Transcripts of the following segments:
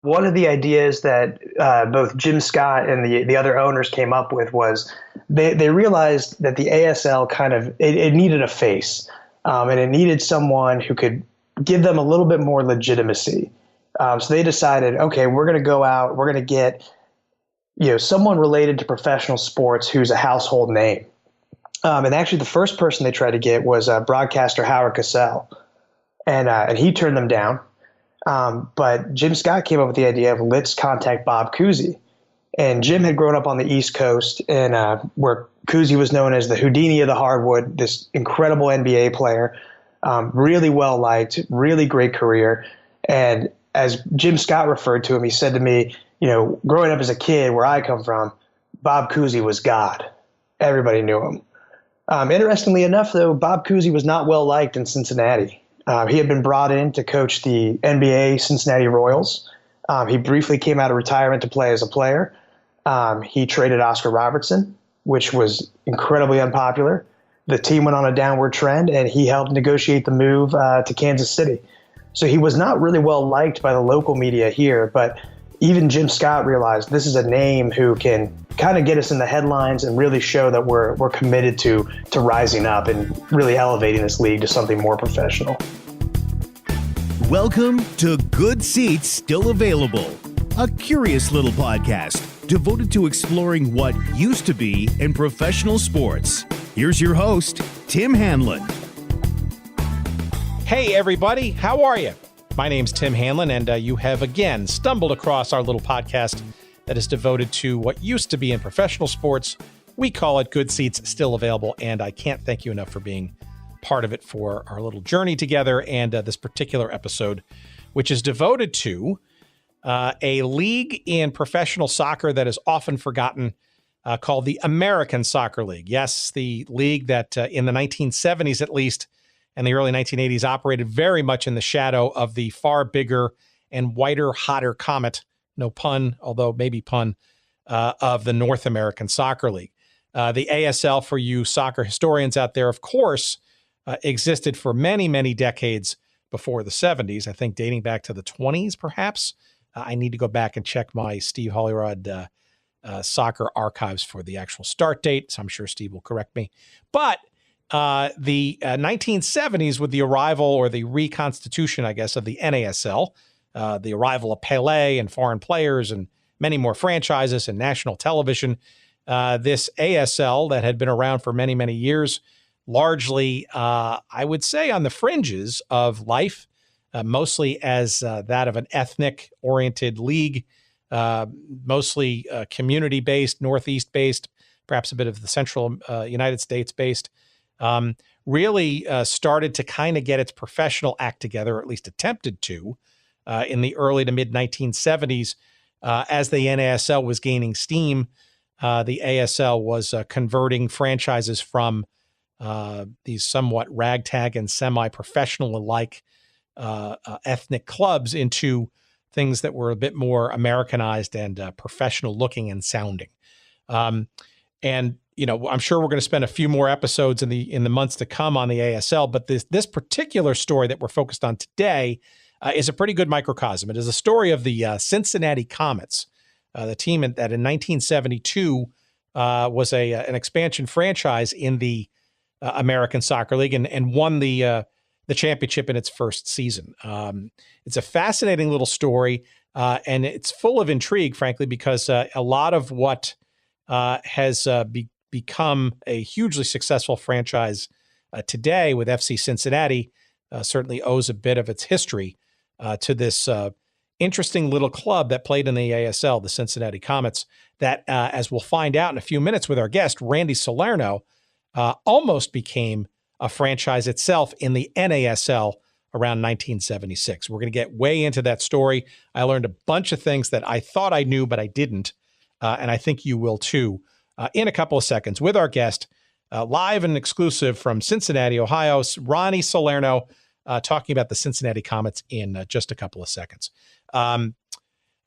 One of the ideas that both Jim Scott and the other owners came up with was they realized that the ASL it needed a face, and it needed someone who could give them a little bit more legitimacy. So they decided, okay, we're going to go out, we're going to get someone related to professional sports who's a household name. And actually, the first person they tried to get was broadcaster Howard Cosell, and he turned them down. But Jim Scott came up with the idea of let's contact Bob Cousy. And Jim had grown up on the East Coast, and where Cousy was known as the Houdini of the hardwood, this incredible NBA player, really well liked, really great career. And as Jim Scott referred to him, he said to me, growing up as a kid where I come from, Bob Cousy was God. Everybody knew him. Interestingly enough, though, Bob Cousy was not well liked in Cincinnati. He had been brought in to coach the NBA Cincinnati Royals. He briefly came out of retirement to play as a player. He traded Oscar Robertson, which was incredibly unpopular. The team went on a downward trend, and he helped negotiate the move to Kansas City. So he was not really well liked by the local media here, but even Jim Scott realized this is a name who can kind of get us in the headlines and really show that we're committed to rising up and really elevating this league to something more professional. Welcome to Good Seats Still Available, a curious little podcast devoted to exploring what used to be in professional sports. Here's your host, Tim Hanlon. Hey, everybody. How are you? My name's Tim Hanlon, and you have again stumbled across our little podcast that is devoted to what used to be in professional sports. We call it Good Seats Still Available, and I can't thank you enough for being part of it for our little journey together and this particular episode, which is devoted to a league in professional soccer that is often forgotten, called the American Soccer League. Yes, the league that in the 1970s at least, and the early 1980s operated very much in the shadow of the far bigger and whiter, hotter comet, no pun, although maybe pun, of the North American Soccer League. The ASL, for you soccer historians out there, of course, existed for many, many decades before the 70s, I think dating back to the 20s, perhaps. I need to go back and check my Steve Hollyrod soccer archives for the actual start date, so I'm sure Steve will correct me. But the 1970s, with the arrival or the reconstitution, I guess, of the NASL, the arrival of Pelé and foreign players and many more franchises and national television, this ASL that had been around for many, many years, largely, I would say, on the fringes of life, mostly as that of an ethnic-oriented league, mostly community-based, Northeast-based, perhaps a bit of the central United States-based, really started to kind of get its professional act together, or at least attempted to, in the early to mid-1970s. As the NASL was gaining steam, the ASL was converting franchises from these somewhat ragtag and semi-professional-like ethnic clubs into things that were a bit more Americanized and professional-looking and sounding. And I'm sure we're going to spend a few more episodes in the months to come on the ASL, but this particular story that we're focused on today is a pretty good microcosm. It is a story of the Cincinnati Comets, the team that in 1972 was an expansion franchise in the American Soccer League and won the championship in its first season. It's a fascinating little story, and it's full of intrigue, frankly, because a lot of what has become a hugely successful franchise today with FC Cincinnati certainly owes a bit of its history to this interesting little club that played in the ASL, the Cincinnati Comets, that, as we'll find out in a few minutes with our guest, Ronny Salerno, almost became a franchise itself in the NASL around 1976. We're going to get way into that story. I learned a bunch of things that I thought I knew, but I didn't. And I think you will too, in a couple of seconds with our guest, live and exclusive from Cincinnati, Ohio, Ronny Salerno, talking about the Cincinnati Comets in just a couple of seconds.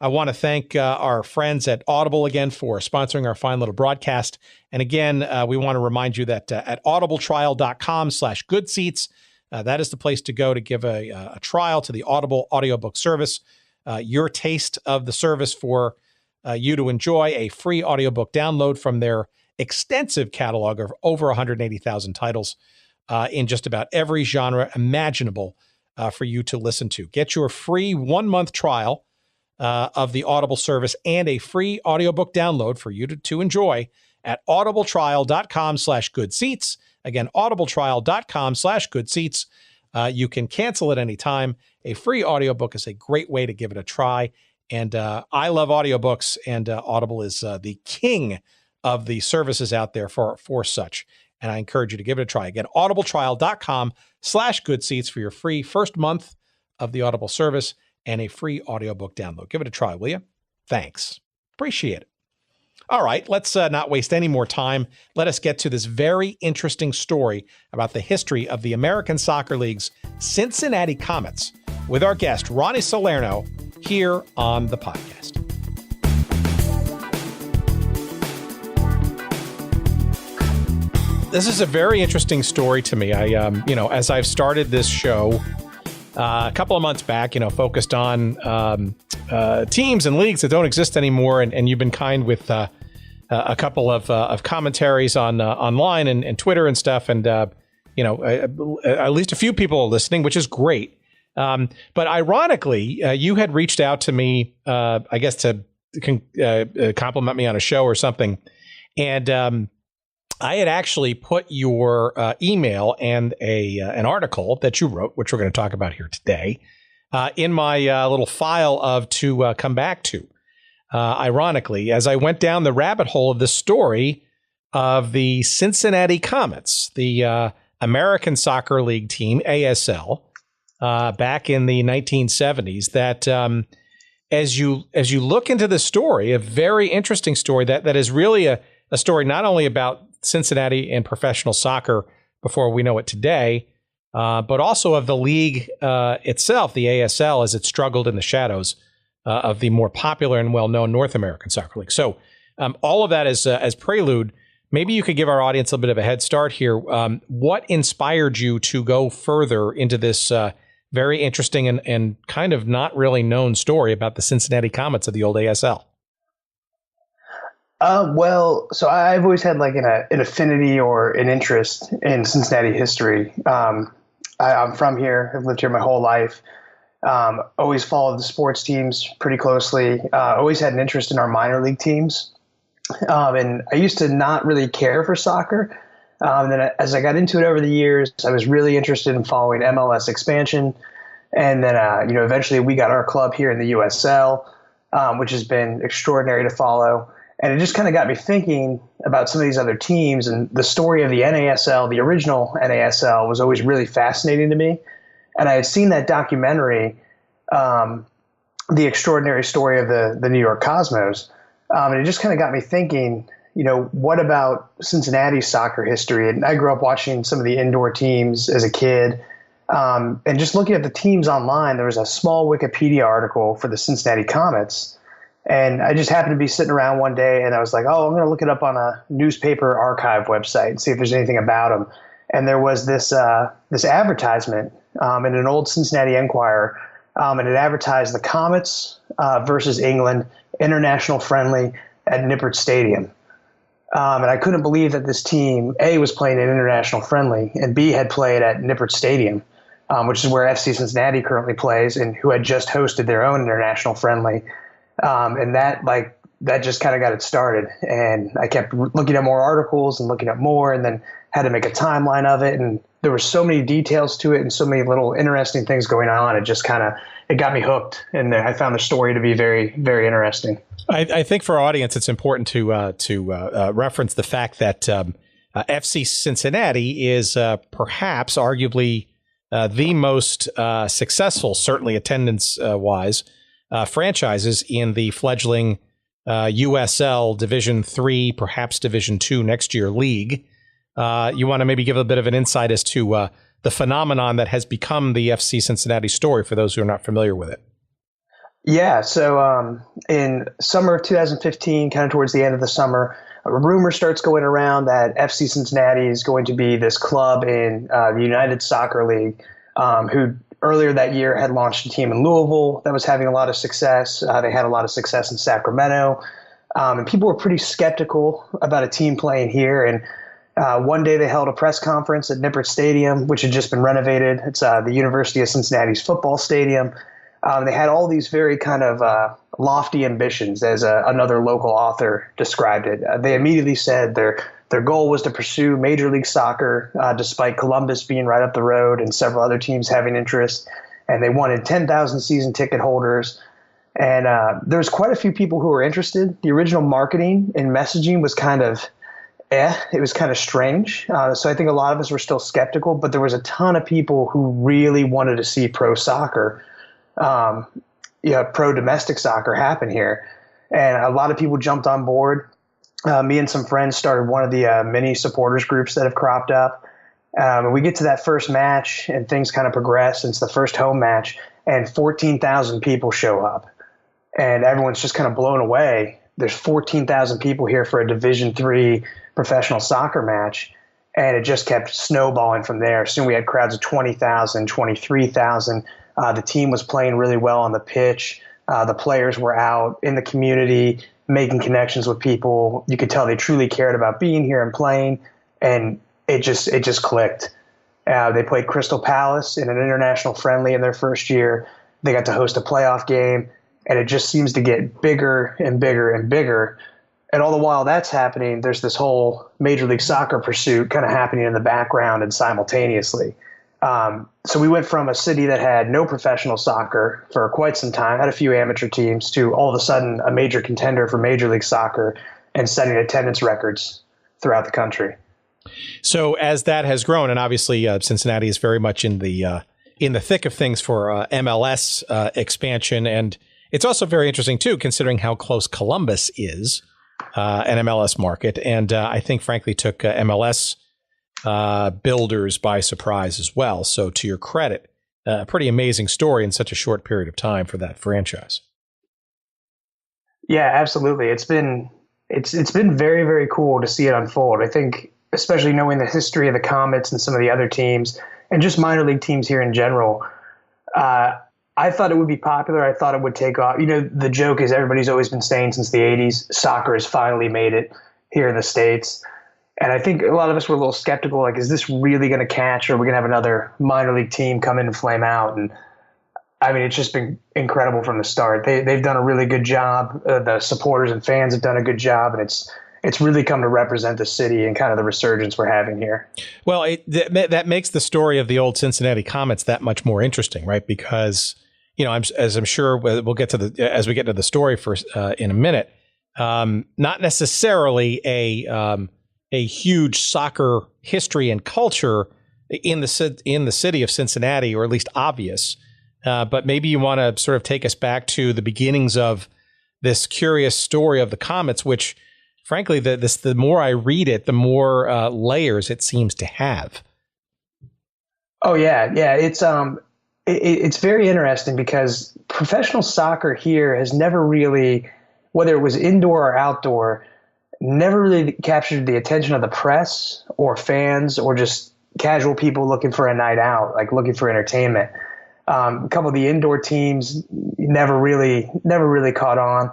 I want to thank our friends at Audible again for sponsoring our fine little broadcast. And again, we want to remind you that at audibletrial.com/goodseats, that is the place to go to give a trial to the Audible audiobook service. your taste of the service for you to enjoy a free audiobook download from their extensive catalog of over 180,000 titles in just about every genre imaginable for you to listen to. Get your free 1-month trial of the Audible service and a free audiobook download for you to enjoy at audibletrial.com/goodseats. Again, audibletrial.com/goodseats. You can cancel at any time. A free audiobook is a great way to give it a try. And I love audiobooks, and Audible is the king of the services out there for such. And I encourage you to give it a try. Again, audibletrial.com/goodseats for your free first month of the Audible service and a free audiobook download. Give it a try, will you? Thanks. Appreciate it. All right, let's not waste any more time. Let us get to this very interesting story about the history of the American Soccer League's Cincinnati Comets with our guest, Ronny Salerno, here on the podcast. This is a very interesting story to me. I, as I've started this show a couple of months back, focused on teams and leagues that don't exist anymore, and you've been kind with a couple of commentaries on online and Twitter and stuff, and at least a few people are listening, which is great. But ironically, you had reached out to me, I guess, to compliment me on a show or something, and I had actually put your email and an article that you wrote, which we're going to talk about here today, in my little file to come back to. Ironically, as I went down the rabbit hole of the story of the Cincinnati Comets, the American Soccer League team, ASL, back in the 1970s, that as you look into the story, a very interesting story that is really a story not only about Cincinnati and professional soccer before we know it today, but also of the league itself, the ASL, as it struggled in the shadows of the more popular and well-known North American Soccer League. So all of that as prelude, maybe you could give our audience a bit of a head start here. What inspired you to go further into this very interesting and kind of not really known story about the Cincinnati Comets of the old ASL? So I've always had like an affinity or an interest in Cincinnati history. I'm from here. I've lived here my whole life. Always followed the sports teams pretty closely. Always had an interest in our minor league teams. And I used to not really care for soccer. Then as I got into it over the years, I was really interested in following MLS expansion. And then, eventually we got our club here in the USL, which has been extraordinary to follow. And it just kind of got me thinking about some of these other teams, and the story of the NASL, the original NASL, was always really fascinating to me. And I had seen that documentary, The Extraordinary Story of the New York Cosmos. And it just kind of got me thinking, what about Cincinnati's soccer history? And I grew up watching some of the indoor teams as a kid. And just looking at the teams online, there was a small Wikipedia article for the Cincinnati Comets. And I just happened to be sitting around one day, and I was like, I'm going to look it up on a newspaper archive website and see if there's anything about them. And there was this advertisement in an old Cincinnati Enquirer, and it advertised the Comets versus England international friendly at Nippert Stadium. And I couldn't believe that this team, A, was playing an international friendly, and B, had played at Nippert Stadium, which is where FC Cincinnati currently plays, and who had just hosted their own international friendly. And that just kind of got it started. And I kept looking at more articles and looking at more, and then had to make a timeline of it. And there were so many details to it and so many little interesting things going on. It just it got me hooked. And I found the story to be very, very interesting. I think for our audience, it's important to reference the fact that FC Cincinnati is perhaps arguably the most successful, certainly attendance-wise, franchises in the fledgling USL Division III, perhaps Division II next year league. You want to maybe give a bit of an insight as to the phenomenon that has become the FC Cincinnati story for those who are not familiar with it. Yeah, so in summer of 2015, kind of towards the end of the summer, a rumor starts going around that FC Cincinnati is going to be this club in the United Soccer League who earlier that year had launched a team in Louisville that was having a lot of success. They had a lot of success in Sacramento. And people were pretty skeptical about a team playing here. And one day they held a press conference at Nippert Stadium, which had just been renovated. It's the University of Cincinnati's football stadium. They had all these very kind of lofty ambitions, as another local author described it. They immediately said their goal was to pursue Major League Soccer, despite Columbus being right up the road and several other teams having interest. And they wanted 10,000 season ticket holders. And there's quite a few people who were interested. The original marketing and messaging was kind of it was kind of strange. So I think a lot of us were still skeptical, but there was a ton of people who really wanted to see pro soccer, pro domestic soccer happen here. And a lot of people jumped on board. Me and some friends started one of the many supporters groups that have cropped up. We get to that first match and things kind of progress. It's the first home match and 14,000 people show up and everyone's just kind of blown away. There's 14,000 people here for a Division III professional soccer match. And it just kept snowballing from there. Soon we had crowds of 20,000, 23,000. The team was playing really well on the pitch. The players were out in the community, making connections with people. You could tell they truly cared about being here and playing, and it just clicked. They played Crystal Palace in an international friendly in their first year. They got to host a playoff game, and it just seems to get bigger and bigger and bigger. And all the while that's happening, there's this whole Major League Soccer pursuit kind of happening in the background and simultaneously. So we went from a city that had no professional soccer for quite some time, had a few amateur teams, to all of a sudden a major contender for Major League Soccer and setting attendance records throughout the country. So as that has grown, and obviously Cincinnati is very much in the thick of things for MLS expansion, and it's also very interesting too, considering how close Columbus is, an MLS market, and I think frankly took MLS builders by surprise as well. So to your credit, a pretty amazing story in such a short period of time for that franchise. Yeah, absolutely. It's been very, very cool to see it unfold. I think, especially knowing the history of the Comets and some of the other teams and just minor league teams here in general, I thought it would be popular. I thought it would take off. You know, the joke is everybody's always been saying since the 80s, soccer has finally made it here in the States. And I think a lot of us were a little skeptical, like, is this really going to catch, or are we going to have another minor league team come in and flame out? And I mean, it's just been incredible from the start. They've done a really good job. The supporters and fans have done a good job, and it's really come to represent the city and kind of the resurgence we're having here. Well, that makes the story of the old Cincinnati Comets that much more interesting, right? Because, you know, as I'm sure we'll get to as we get to the story first in a minute, not necessarily a huge soccer history and culture in the city of Cincinnati, or at least obvious. But maybe you want to sort of take us back to the beginnings of this curious story of the Comets, which, frankly, the more I read it, the more layers it seems to have. Oh yeah. It's very interesting because professional soccer here has never really, whether it was indoor or outdoor, never really captured the attention of the press or fans or just casual people looking for a night out, like looking for entertainment. A couple of the indoor teams never really caught on.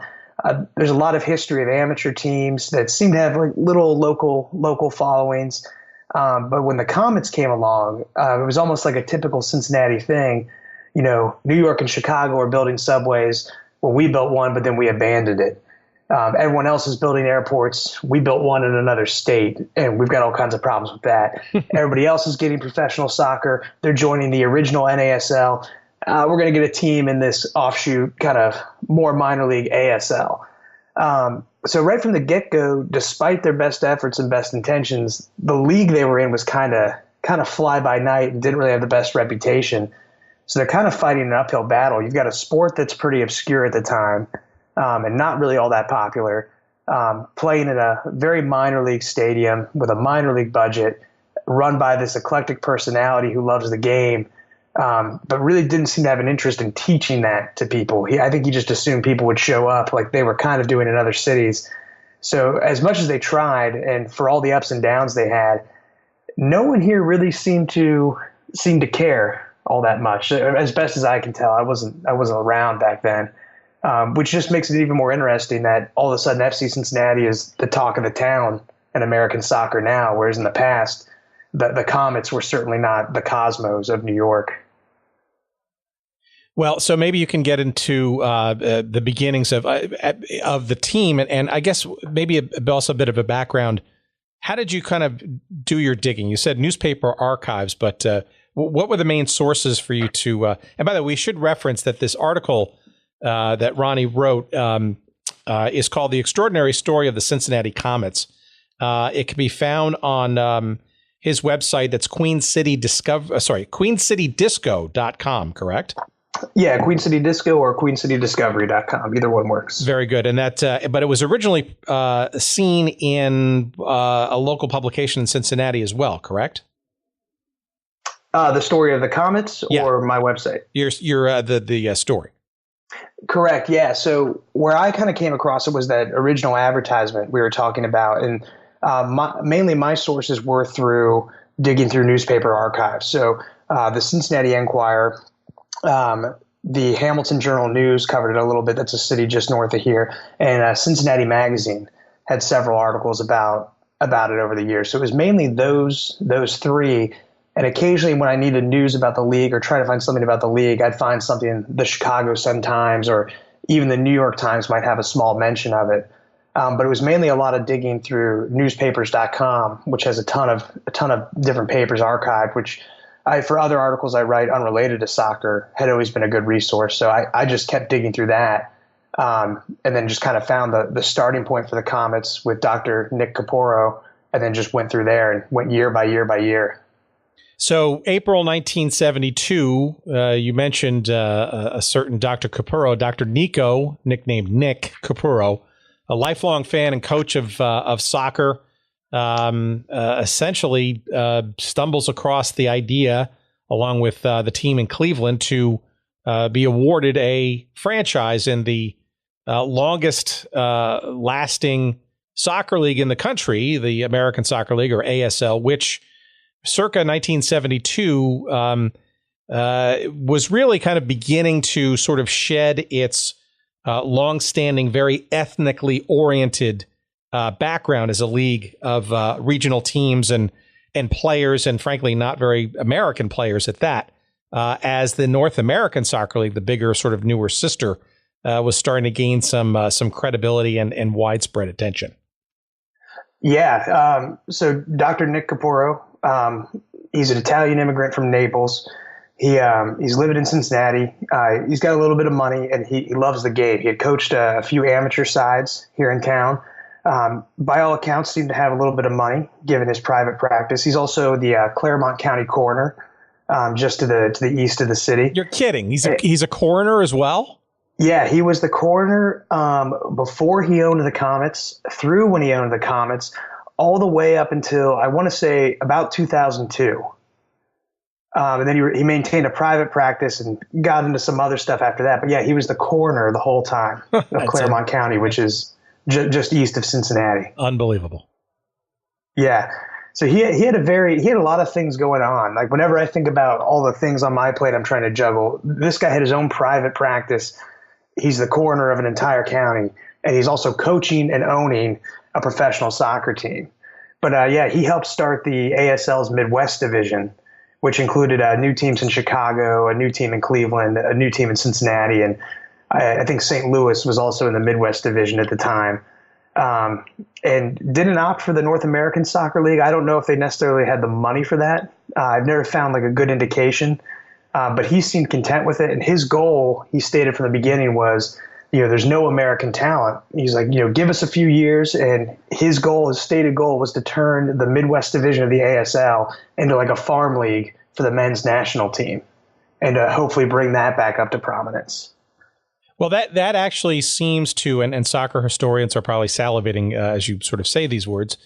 There's a lot of history of amateur teams that seem to have like little local followings. But when the Comets came along, it was almost like a typical Cincinnati thing. You know, New York and Chicago are building subways. Well, we built one, but then we abandoned it. Everyone else is building airports. We built one in another state, and we've got all kinds of problems with that. Everybody else is getting professional soccer. They're joining the original NASL. We're going to get a team in this offshoot kind of more minor league ASL. So right from the get-go, despite their best efforts and best intentions, the league they were in was kind of fly by night and didn't really have the best reputation. So they're kind of fighting an uphill battle. You've got a sport that's pretty obscure at the time, and not really all that popular, playing in a very minor league stadium with a minor league budget, run by this eclectic personality who loves the game, but really didn't seem to have an interest in teaching that to people. I think he just assumed people would show up like they were kind of doing in other cities. So as much as they tried, and for all the ups and downs they had, no one here really seemed to care all that much. As best as I can tell, I wasn't around back then, which just makes it even more interesting that all of a sudden FC Cincinnati is the talk of the town in American soccer now, whereas in the past, the Comets were certainly not the Cosmos of New York. Well, so maybe you can get into the beginnings of the team, and I guess maybe also a bit of a background. How did you kind of do your digging? You said newspaper archives, but what were the main sources for you to? And by the way, we should reference that this article that Ronny wrote is called "The Extraordinary Story of the Cincinnati Comets." It can be found on his website. That's queencitydisco.com, correct? Yeah, Queen City Disco or queencitydiscovery.com. Either one works. Very good. And that, but it was originally seen in a local publication in Cincinnati as well, correct? The story of the Comets or my website? The story. Correct. Yeah. So where I kind of came across it was that original advertisement we were talking about, and mainly my sources were through digging through newspaper archives. So the Cincinnati Enquirer. The Hamilton Journal News covered it a little bit. That's a city just north of here. And Cincinnati Magazine had several articles about it over the years. So it was mainly those three. And occasionally when I needed news about the league or try to find something about the league, I'd find something in the Chicago Sun-Times, or even the New York Times might have a small mention of it. But it was mainly a lot of digging through newspapers.com, which has a ton of different papers archived, which for other articles I write unrelated to soccer had always been a good resource. So I just kept digging through that, and then just kind of found the starting point for the Comets with Dr. Nick Capurro, and then just went through there and went year by year by year. So April 1972, you mentioned a certain Dr. Capurro, Dr. Nico, nicknamed Nick Capurro, a lifelong fan and coach of soccer. Essentially stumbles across the idea, along with the team in Cleveland, to be awarded a franchise in the longest lasting soccer league in the country, the American Soccer League, or ASL, which circa 1972 was really kind of beginning to sort of shed its longstanding, very ethnically oriented background as a league of regional teams and players, and frankly, not very American players at that, as the North American Soccer League, the bigger sort of newer sister, was starting to gain some credibility and widespread attention. Yeah. So Dr. Nick Capurro, he's an Italian immigrant from Naples. He's living in Cincinnati. He's got a little bit of money, and he loves the game. He had coached a few amateur sides here in town. By all accounts, seemed to have a little bit of money given his private practice. He's also the Claremont County coroner, just to the east of the city. You're kidding? He's a coroner as well? Yeah, he was the coroner before he owned the Comets, through when he owned the Comets, all the way up until, I want to say, about 2002. And then he maintained a private practice and got into some other stuff after that. But yeah, he was the coroner the whole time of Claremont County, which is just east of Cincinnati. Unbelievable. Yeah. So he had a lot of things going on. Like whenever I think about all the things on my plate I'm trying to juggle, this guy had his own private practice. He's the coroner of an entire county, and he's also coaching and owning a professional soccer team. But yeah, he helped start the ASL's Midwest division, which included new teams in Chicago, a new team in Cleveland, a new team in Cincinnati, and I think St. Louis was also in the Midwest division at the time, and didn't opt for the North American Soccer League. I don't know if they necessarily had the money for that. I've never found like a good indication, but he seemed content with it. And his goal, he stated from the beginning, was, there's no American talent. He's like, give us a few years. And his stated goal was to turn the Midwest division of the ASL into like a farm league for the men's national team, and hopefully bring that back up to prominence. Well, that actually seems to, and soccer historians are probably salivating as you sort of say these words,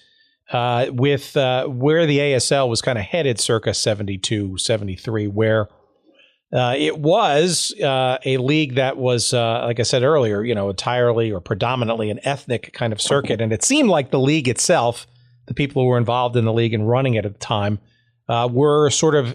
with where the ASL was kind of headed circa 72, 73, where it was a league that was, like I said earlier, entirely or predominantly an ethnic kind of circuit. And it seemed like the league itself, the people who were involved in the league and running it at the time, were sort of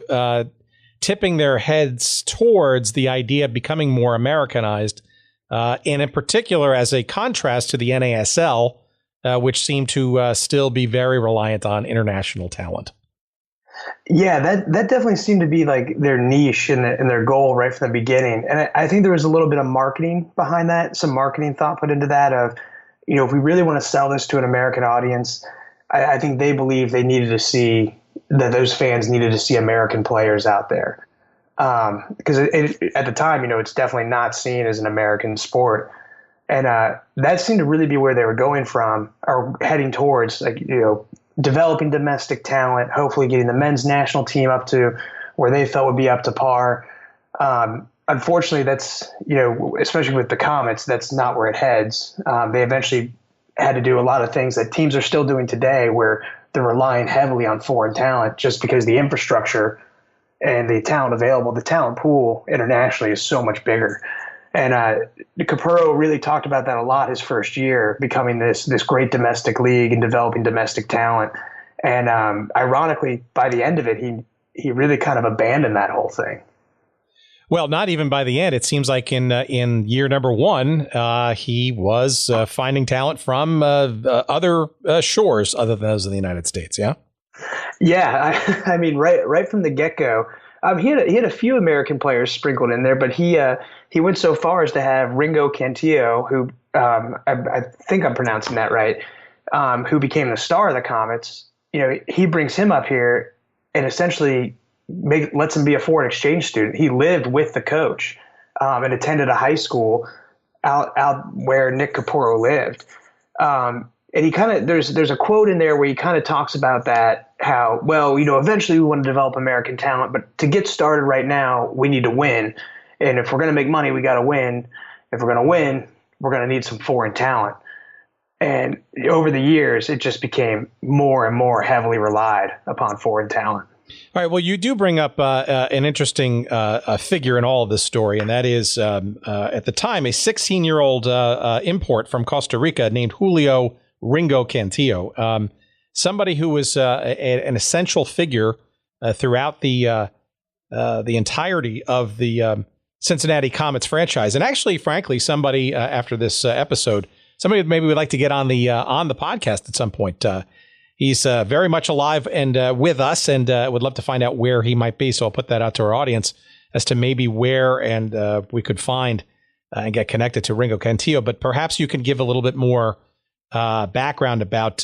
tipping their heads towards the idea of becoming more Americanized, and in particular as a contrast to the NASL, which seemed to still be very reliant on international talent. Yeah, that definitely seemed to be like their niche and their goal right from the beginning. And I think there was a little bit of marketing behind that, some marketing thought put into that of, if we really want to sell this to an American audience, I think they believe they needed to see that those fans needed to see American players out there. Because at the time, it's definitely not seen as an American sport. And that seemed to really be where they were going from or heading towards, like, developing domestic talent, hopefully getting the men's national team up to where they felt would be up to par. Unfortunately, that's, especially with the Comets, that's not where it heads. They eventually had to do a lot of things that teams are still doing today where they're relying heavily on foreign talent just because the infrastructure and the talent available, the talent pool internationally is so much bigger. And Capurro really talked about that a lot his first year, becoming this great domestic league and developing domestic talent. And ironically, by the end of it, he really kind of abandoned that whole thing. Well, not even by the end. It seems like in year number one, he was finding talent from other shores other than those of the United States. Yeah. Yeah, I mean, right from the get-go, he had a few American players sprinkled in there, but he went so far as to have Ringo Cantillo, who I think I'm pronouncing that right, who became the star of the Comets. He brings him up here and essentially lets him be a foreign exchange student. He lived with the coach and attended a high school out where Nick Capurro lived. And he kind of there's a quote in there where he kind of talks about that, how, eventually we want to develop American talent, but to get started right now, we need to win. And if we're going to make money, we got to win. If we're going to win, we're going to need some foreign talent. And over the years, it just became more and more heavily relied upon foreign talent. All right. Well, you do bring up an interesting figure in all of this story, and that is at the time a 16-year-old import from Costa Rica named Julio Ringo Cantillo, somebody who was an essential figure throughout the entirety of the Cincinnati Comets franchise, and actually, frankly, somebody after this episode, somebody maybe would like to get on the podcast at some point. He's very much alive and with us, and would love to find out where he might be. So I'll put that out to our audience as to maybe where and we could find and get connected to Ringo Cantillo. But perhaps you can give a little bit more background about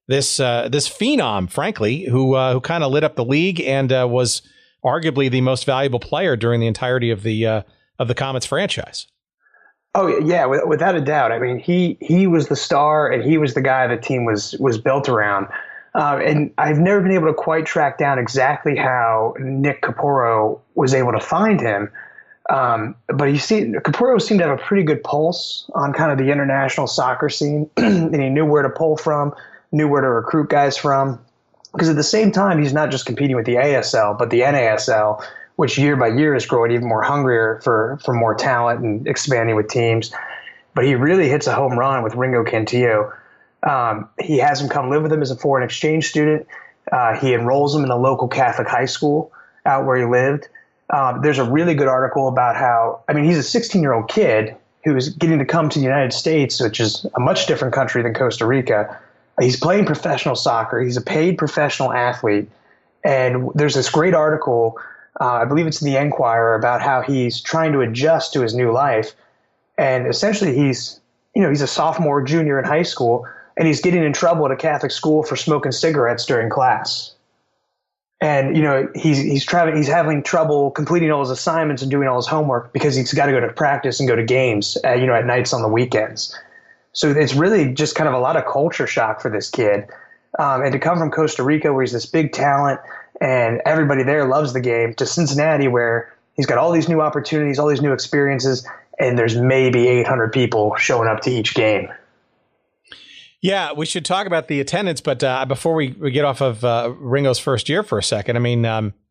this phenom, frankly, who kind of lit up the league and was arguably the most valuable player during the entirety of the Comets franchise. Oh yeah, without a doubt. I mean, he was the star, and he was the guy the team was built around. And I've never been able to quite track down exactly how Nick Capurro was able to find him. But Capurro seemed to have a pretty good pulse on kind of the international soccer scene, and he knew where to pull from, knew where to recruit guys from. Because at the same time, he's not just competing with the ASL, but the NASL, which year by year is growing even more hungrier for more talent and expanding with teams. But he really hits a home run with Ringo Cantillo. He has him come live with him as a foreign exchange student. He enrolls him in a local Catholic high school out where he lived. There's a really good article about how, he's a 16-year-old kid who's getting to come to the United States, which is a much different country than Costa Rica. He's playing professional soccer. He's a paid professional athlete. And there's this great article, I believe it's in the Enquirer, about how he's trying to adjust to his new life. And essentially he's a sophomore, junior in high school, and he's getting in trouble at a Catholic school for smoking cigarettes during class. And, he's having trouble completing all his assignments and doing all his homework because he's got to go to practice and go to games, at nights on the weekends. So it's really just kind of a lot of culture shock for this kid. And to come from Costa Rica, where he's this big talent and everybody there loves the game, to Cincinnati, where he's got all these new opportunities, all these new experiences, and there's maybe 800 people showing up to each game. Yeah, we should talk about the attendance, but before we get off of Ringo's first year for a second,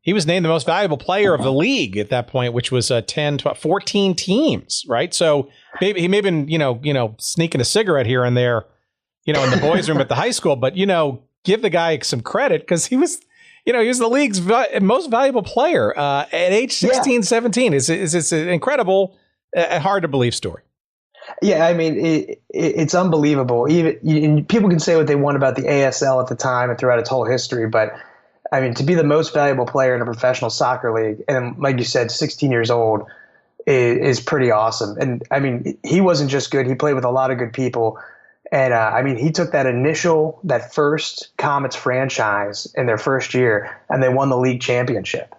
he was named the most valuable player of the league at that point, which was 14 teams, right? So he may have been, sneaking a cigarette here and there, in the boys' room at the high school, but, give the guy some credit because he he was the league's most valuable player at age 16, 17. It's an incredible, hard to believe story. Yeah, I mean, it's unbelievable. Even people can say what they want about the ASL at the time and throughout its whole history, but I mean, to be the most valuable player in a professional soccer league, and like you said, 16 years old, is pretty awesome. And I mean, he wasn't just good; he played with a lot of good people. And I mean, he took that first Comets franchise in their first year, and they won the league championship.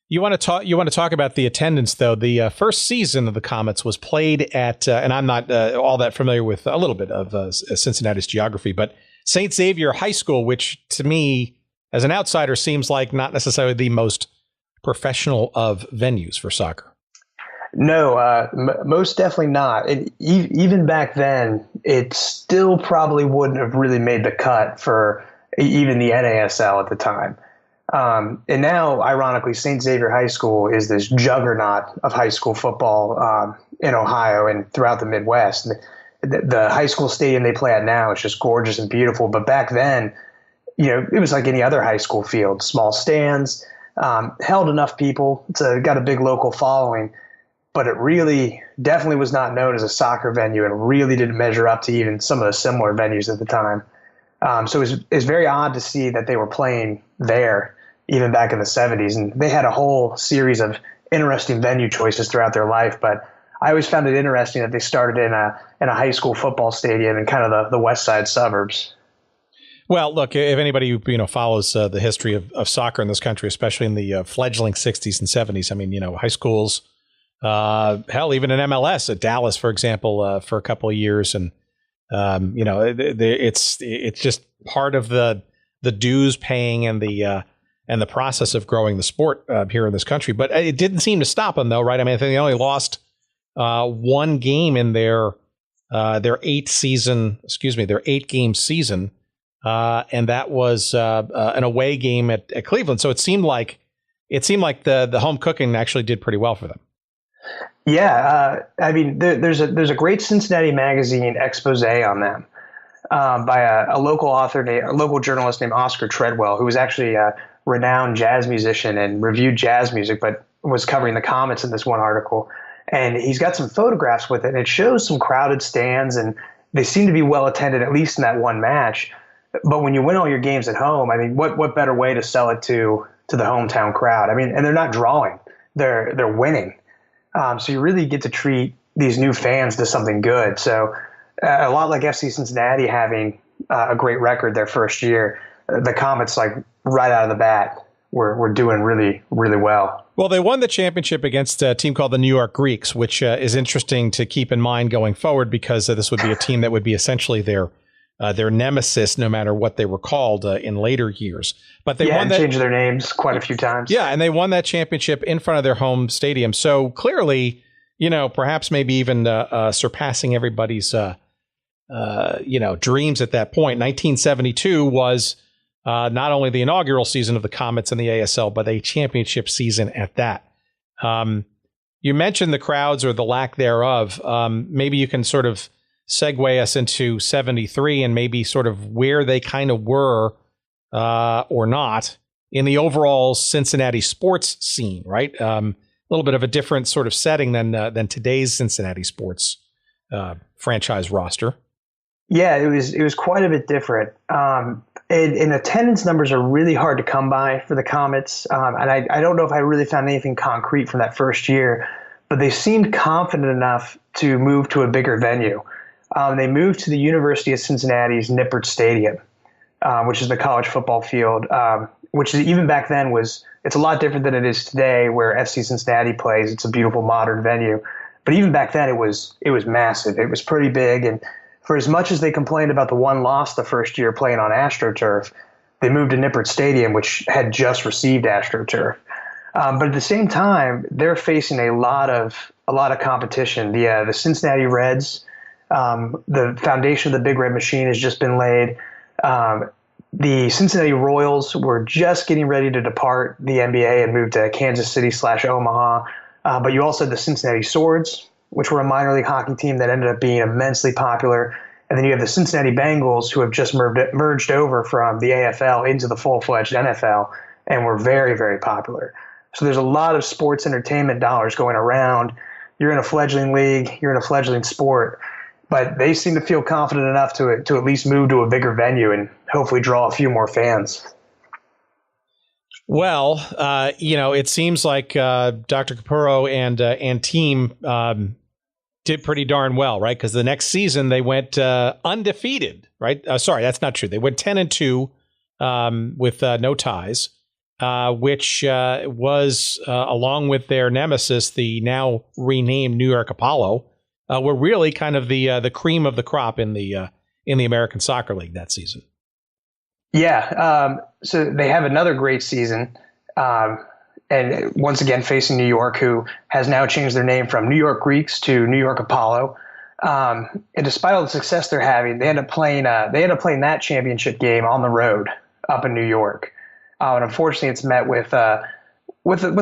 You want to talk about the attendance, though. The first season of the Comets was played at, and I'm not all that familiar with a little bit of Cincinnati's geography, but St. Xavier High School, which to me, as an outsider, seems like not necessarily the most professional of venues for soccer. No, most definitely not. And even back then, it still probably wouldn't have really made the cut for even the NASL at the time. And now, ironically, St. Xavier High School is this juggernaut of high school football in Ohio and throughout the Midwest. The high school stadium they play at now is just gorgeous and beautiful. But back then, it was like any other high school field, small stands, held enough people. It's got a big local following, but it really definitely was not known as a soccer venue and really didn't measure up to even some of the similar venues at the time. So it's very odd to see that they were playing there even back in the 70s. And they had a whole series of interesting venue choices throughout their life. But I always found it interesting that they started in a high school football stadium in kind of the west side suburbs. Well, look, if anybody follows the history of soccer in this country, especially in the fledgling 60s and 70s, I mean, high schools, hell, even in MLS at Dallas, for example, for a couple of years, and it's just part of the dues paying and the process of growing the sport here in this country. But it didn't seem to stop them, though, right? I mean, I think they only lost one game in their 8-game season, and that was an away game at Cleveland. So it seemed like the home cooking actually did pretty well for them. Yeah, I mean, there's a great Cincinnati magazine expose on them by a local author, a local journalist named Oscar Treadwell, who was actually a renowned jazz musician and reviewed jazz music, but was covering the Comets in this one article. And he's got some photographs with it, and it shows some crowded stands, and they seem to be well attended, at least in that one match. But when you win all your games at home, I mean, what better way to sell it to the hometown crowd? I mean, and they're not drawing; they're winning. So you really get to treat these new fans to something good. So a lot like FC Cincinnati having a great record their first year, the Comets, like right out of the bat, were doing really, really well. Well, they won the championship against a team called the New York Greeks, which is interesting to keep in mind going forward, because this would be a team that would be essentially their nemesis, no matter what they were called in later years. But they changed their names quite a few times. Yeah, and they won that championship in front of their home stadium. So clearly, perhaps maybe even surpassing everybody's dreams at that point. 1972 was not only the inaugural season of the Comets in the ASL, but a championship season at that. You mentioned the crowds or the lack thereof. Maybe you can sort of segue us into 73 and maybe sort of where they kind of were or not in the overall Cincinnati sports scene, right? A little bit of a different sort of setting than today's Cincinnati sports franchise roster. Yeah, it was quite a bit different. And attendance numbers are really hard to come by for the Comets. And I don't know if I really found anything concrete from that first year, but they seemed confident enough to move to a bigger venue. They moved to the University of Cincinnati's Nippert Stadium, which is the college football field, which even back then it's a lot different than it is today, where FC Cincinnati plays. It's a beautiful modern venue. But even back then, it was massive. It was pretty big. And for as much as they complained about the one loss the first year playing on AstroTurf, they moved to Nippert Stadium, which had just received AstroTurf. But at the same time, they're facing a lot of competition. The Cincinnati Reds. The foundation of the Big Red Machine has just been laid. The Cincinnati Royals were just getting ready to depart the NBA and move to Kansas City/Omaha. But you also had the Cincinnati Swords, which were a minor league hockey team that ended up being immensely popular. And then you have the Cincinnati Bengals, who have just merged over from the AFL into the full-fledged NFL, and were very, very popular. So there's a lot of sports entertainment dollars going around. You're in a fledgling league, you're in a fledgling sport, but they seem to feel confident enough to at least move to a bigger venue and hopefully draw a few more fans. Well, it seems like Dr. Capurro and team did pretty darn well, right? Because the next season they went undefeated, right? Sorry, that's not true. They went 10-2 with no ties, which was along with their nemesis, the now renamed New York Apollo, were really kind of the cream of the crop in the American Soccer League that season. Yeah, so they have another great season, and once again facing New York, who has now changed their name from New York Greeks to New York Apollo. And despite all the success they're having, they ended up playing that championship game on the road up in New York. And unfortunately, it's met with a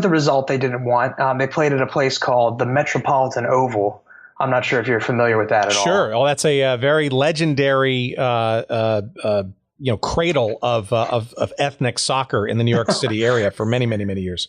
result they didn't want. They played at a place called the Metropolitan Oval. I'm not sure if you're familiar with that at all. Sure. Oh, that's a very legendary cradle of ethnic soccer in the New York City area for many, many, many years.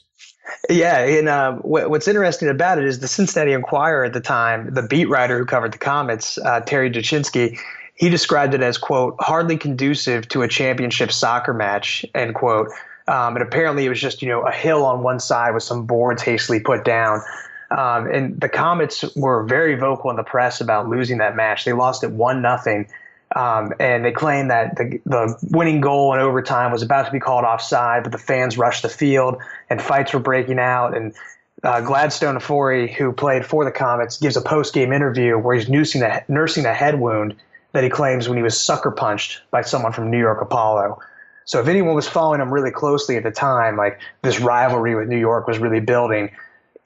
Yeah, and what's interesting about it is the Cincinnati Enquirer at the time, the beat writer who covered the Comets, Terry Duchinski, he described it as, quote, hardly conducive to a championship soccer match, end quote. And apparently it was just, a hill on one side with some boards hastily put down. And the Comets were very vocal in the press about losing that match. They lost it 1-0. And they claimed that the winning goal in overtime was about to be called offside, but the fans rushed the field and fights were breaking out. And Gladstone Afori, who played for the Comets, gives a post-game interview where he's nursing a head wound that he claims when he was sucker punched by someone from New York Apollo. So if anyone was following him really closely at the time, like this rivalry with New York was really building,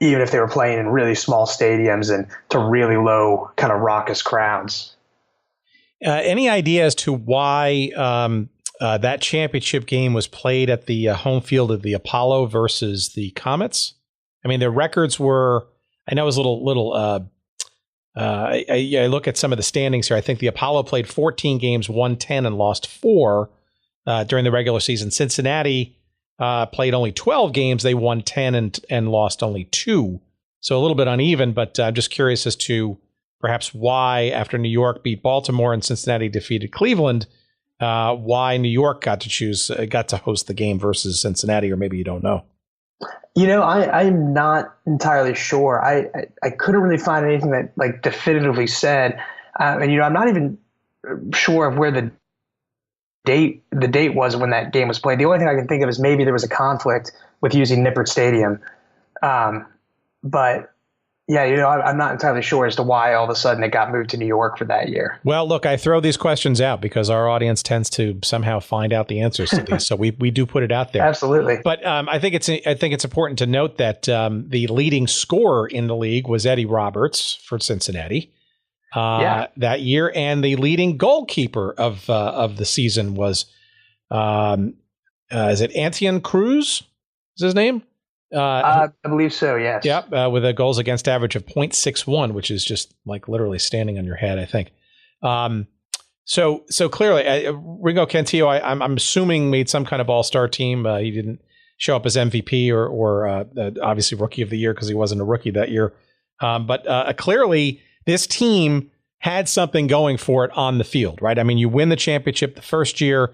even if they were playing in really small stadiums and to really low kind of raucous crowds. Any idea as to why that championship game was played at the home field of the Apollo versus the Comets? I mean, their records were, I know it was a little I look at some of the standings here. I think the Apollo played 14 games, won 10 and lost 4 during the regular season. Cincinnati played only 12 games. They won 10 and lost only 2. So a little bit uneven, but I'm just curious as to perhaps why, after New York beat Baltimore and Cincinnati defeated Cleveland, why New York got to host the game versus Cincinnati, or maybe you don't know. I'm not entirely sure. I couldn't really find anything that definitively said, and I'm not even sure of where the date was when that game was played. The only thing I can think of is maybe there was a conflict with using Nippert Stadium, but. Yeah, I'm not entirely sure as to why all of a sudden it got moved to New York for that year. Well, look, I throw these questions out because our audience tends to somehow find out the answers to these, so we do put it out there. Absolutely. But I think it's important to note that the leading scorer in the league was Eddie Roberts for Cincinnati that year, and the leading goalkeeper of the season was is it Antian Cruz? Is his name? I believe so, yes. Yeah, with a goals against average of 0.61, which is just like literally standing on your head, I think. So clearly, Ringo Cantillo, I'm assuming, made some kind of all-star team. He didn't show up as MVP or obviously Rookie of the Year because he wasn't a rookie that year. But clearly, this team had something going for it on the field, right? I mean, you win the championship the first year.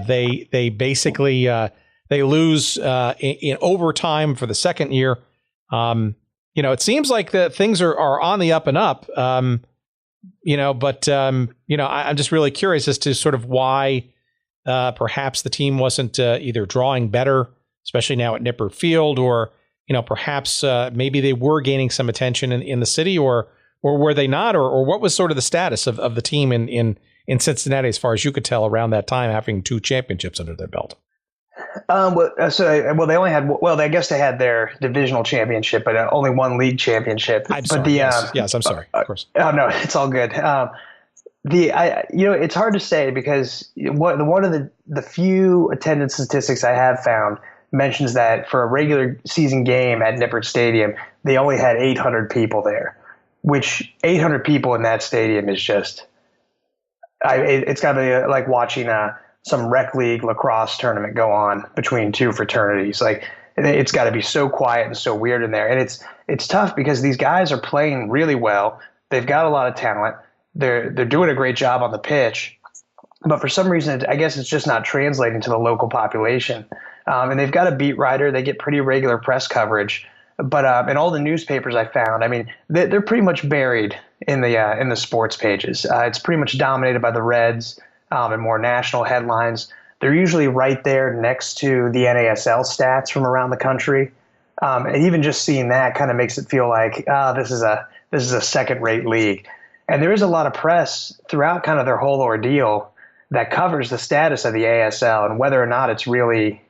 They basically... They lose in overtime for the second year. It seems like the things are on the up and up. I'm just really curious as to sort of why perhaps the team wasn't either drawing better, especially now at Nippert Field, or perhaps maybe they were gaining some attention in the city, or were they not, or what was sort of the status of the team in Cincinnati as far as you could tell around that time, having 2 championships under their belt. They only had, I guess they had their divisional championship, but only 1 league championship. I'm sorry. Yes, I'm sorry. Of course. Oh no, it's all good. It's hard to say because one of the few attendance statistics I have found mentions that for a regular season game at Nippert Stadium, they only had 800 people there, which 800 people in that stadium is just, It's got to be like watching some rec league lacrosse tournament go on between two fraternities. Like, it's got to be so quiet and so weird in there. And it's tough because these guys are playing really well. They've got a lot of talent. They're doing a great job on the pitch. But for some reason, I guess it's just not translating to the local population. And they've got a beat writer. They get pretty regular press coverage. But in all the newspapers I found, I mean, they're pretty much buried in the sports pages. It's pretty much dominated by the Reds and more national headlines. They're usually right there next to the NASL stats from around the country. And even just seeing that kind of makes it feel like, this is a second-rate league. And there is a lot of press throughout kind of their whole ordeal that covers the status of the ASL and whether or not it's really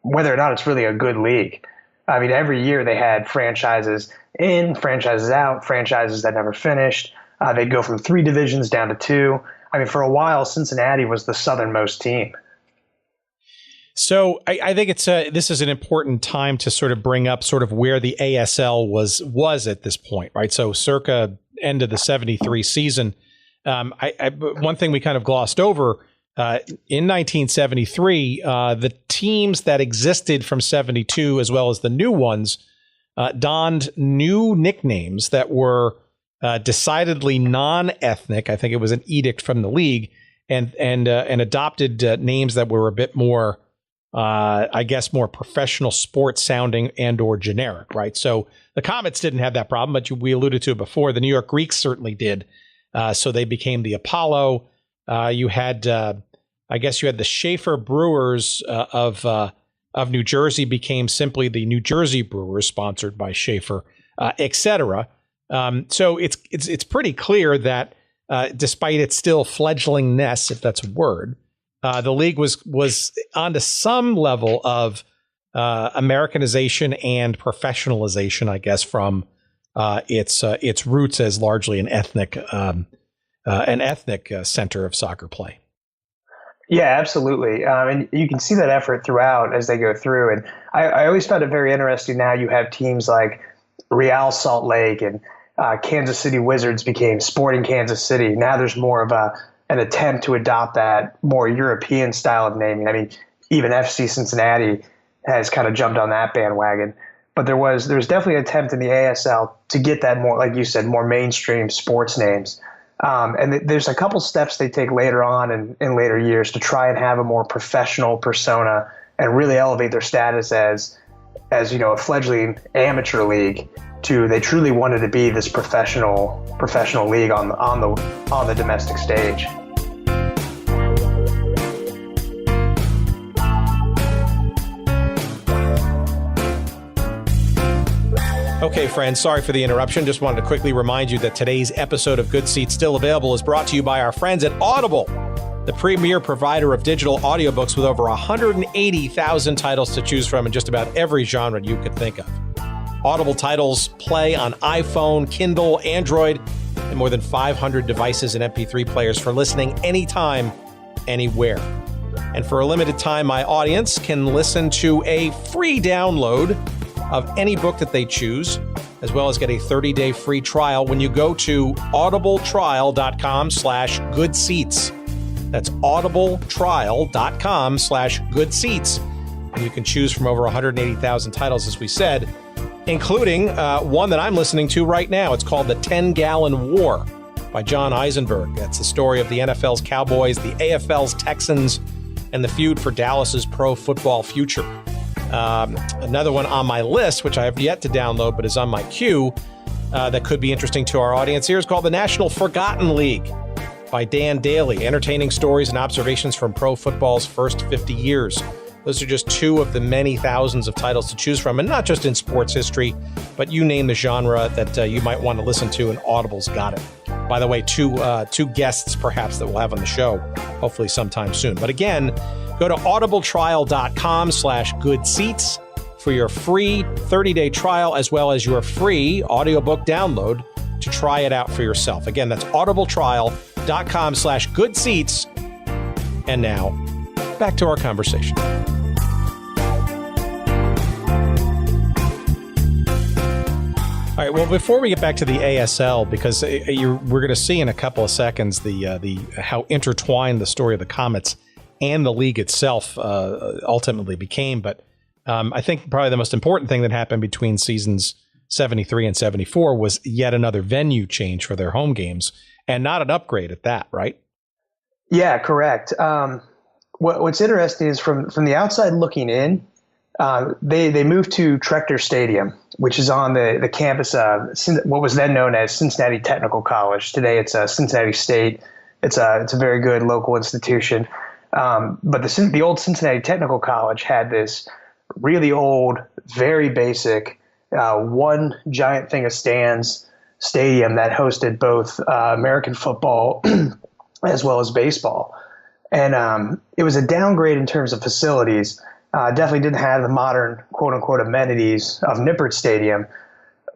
a good league. I mean, every year they had franchises in, franchises out, franchises that never finished. They'd go from 3 divisions down to 2. I mean, for a while, Cincinnati was the southernmost team. So I think this is an important time to sort of bring up sort of where the ASL was at this point, right? So circa end of the 73 season. One thing we kind of glossed over, in 1973, the teams that existed from 72 as well as the new ones donned new nicknames that were decidedly non-ethnic. I think it was an edict from the league, and adopted names that were a bit more, I guess, more professional sports sounding and or generic, right? So the Comets didn't have that problem, but we alluded to it before. The New York Greeks certainly did. So they became the Apollo. You had, I guess you had the Schaefer Brewers of New Jersey became simply the New Jersey Brewers, sponsored by Schaefer, et cetera. So it's pretty clear that despite its still fledglingness, if that's a word, the league was onto some level of Americanization and professionalization, I guess, from its roots as largely an ethnic center of soccer play. Yeah, absolutely. And you can see that effort throughout as they go through. And I always found it very interesting. Now you have teams like Real Salt Lake and Kansas City Wizards became Sporting Kansas City. Now there's more of an attempt to adopt that more European style of naming. I mean, even FC Cincinnati has kind of jumped on that bandwagon. But there was definitely an attempt in the ASL to get that more, like you said, more mainstream sports names. And there's a couple steps they take later on in later years to try and have a more professional persona and really elevate their status as a fledgling amateur league to they truly wanted to be this professional league on the domestic stage. Okay, friends, sorry for the interruption. Just wanted to quickly remind you that today's episode of Good Seats Still Available is brought to you by our friends at Audible, the premier provider of digital audiobooks with over 180,000 titles to choose from in just about every genre you could think of. Audible titles play on iPhone, Kindle, Android, and more than 500 devices and MP3 players for listening anytime, anywhere. And for a limited time, my audience can listen to a free download of any book that they choose, as well as get a 30-day free trial when you go to audibletrial.com/goodseats. That's audibletrial.com/goodseats. And you can choose from over 180,000 titles, as we said, including one that I'm listening to right now. It's called The 10-Gallon War by John Eisenberg. That's the story of the NFL's Cowboys, the AFL's Texans, and the feud for Dallas's pro football future. Another one on my list, which I have yet to download, but is on my queue, that could be interesting to our audience here, is called The National Forgotten League by Dan Daly, entertaining stories and observations from pro football's first 50 years. Those are just two of the many thousands of titles to choose from, and not just in sports history, but you name the genre that you might want to listen to, and Audible's got it. By the way, two guests perhaps that we'll have on the show, hopefully sometime soon. But again, go to audibletrial.com/goodseats for your free 30-day trial, as well as your free audiobook download to try it out for yourself. Again, that's audibletrial.com/goodseats. And now, back to our conversation. All right. Well, before we get back to the ASL, because we're going to see in a couple of seconds the how intertwined the story of the Comets and the league itself ultimately became. But I think probably the most important thing that happened between seasons 73 and 74 was yet another venue change for their home games, and not an upgrade at that, right? Yeah, correct. What's interesting is from the outside looking in, they moved to Trechter Stadium, which is on the campus of what was then known as Cincinnati Technical College. Today it's Cincinnati State. It's a very good local institution. But the old Cincinnati Technical College had this really old, very basic, one giant thing of stands stadium that hosted both American football as well as baseball. And it was a downgrade in terms of facilities. Definitely didn't have the modern, quote unquote, amenities of Nippert Stadium.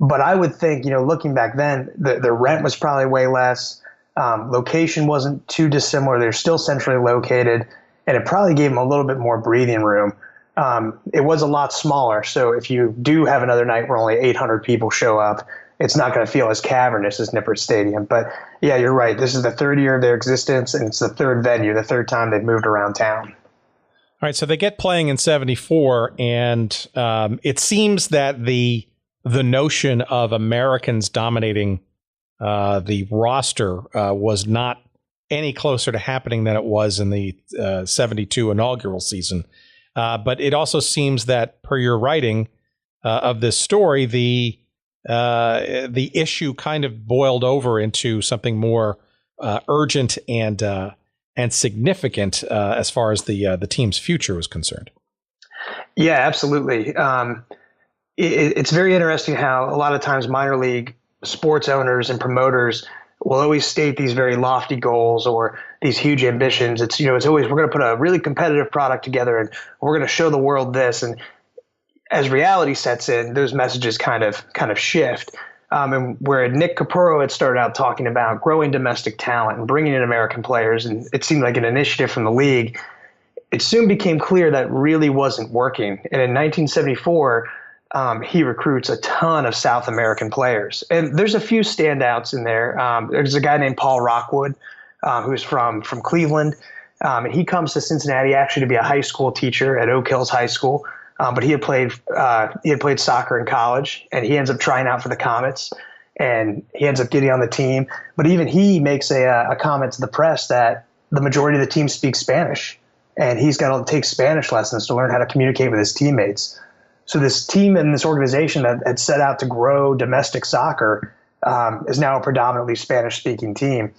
But I would think, looking back then, the rent was probably way less. Location wasn't too dissimilar. They're still centrally located, and it probably gave them a little bit more breathing room. It was a lot smaller. So if you do have another night where only 800 people show up, it's not going to feel as cavernous as Nippert Stadium. But yeah, you're right. This is the third year of their existence, and it's the third venue, the third time they've moved around town. All right, so they get playing in 74, and it seems that the notion of Americans dominating the roster was not any closer to happening than it was in the 72 inaugural season. But it also seems that, per your writing of this story, the issue kind of boiled over into something more urgent and significant as far as the team's future was concerned. Yeah, absolutely. It's very interesting how a lot of times minor league sports owners and promoters will always state these very lofty goals or these huge ambitions. It's always, we're going to put a really competitive product together and we're going to show the world this. And as reality sets in, those messages kind of shift. And where Nick Capurro had started out talking about growing domestic talent and bringing in American players, and it seemed like an initiative from the league, it soon became clear that really wasn't working. And in 1974, he recruits a ton of South American players. And there's a few standouts in there. There's a guy named Paul Rockwood, who's from Cleveland. And he comes to Cincinnati actually to be a high school teacher at Oak Hills High School. But he had played soccer in college, and he ends up trying out for the Comets, and he ends up getting on the team. But even he makes a comment to the press that the majority of the team speaks Spanish, and he's got to take Spanish lessons to learn how to communicate with his teammates. So this team and this organization that had set out to grow domestic soccer is now a predominantly Spanish-speaking team.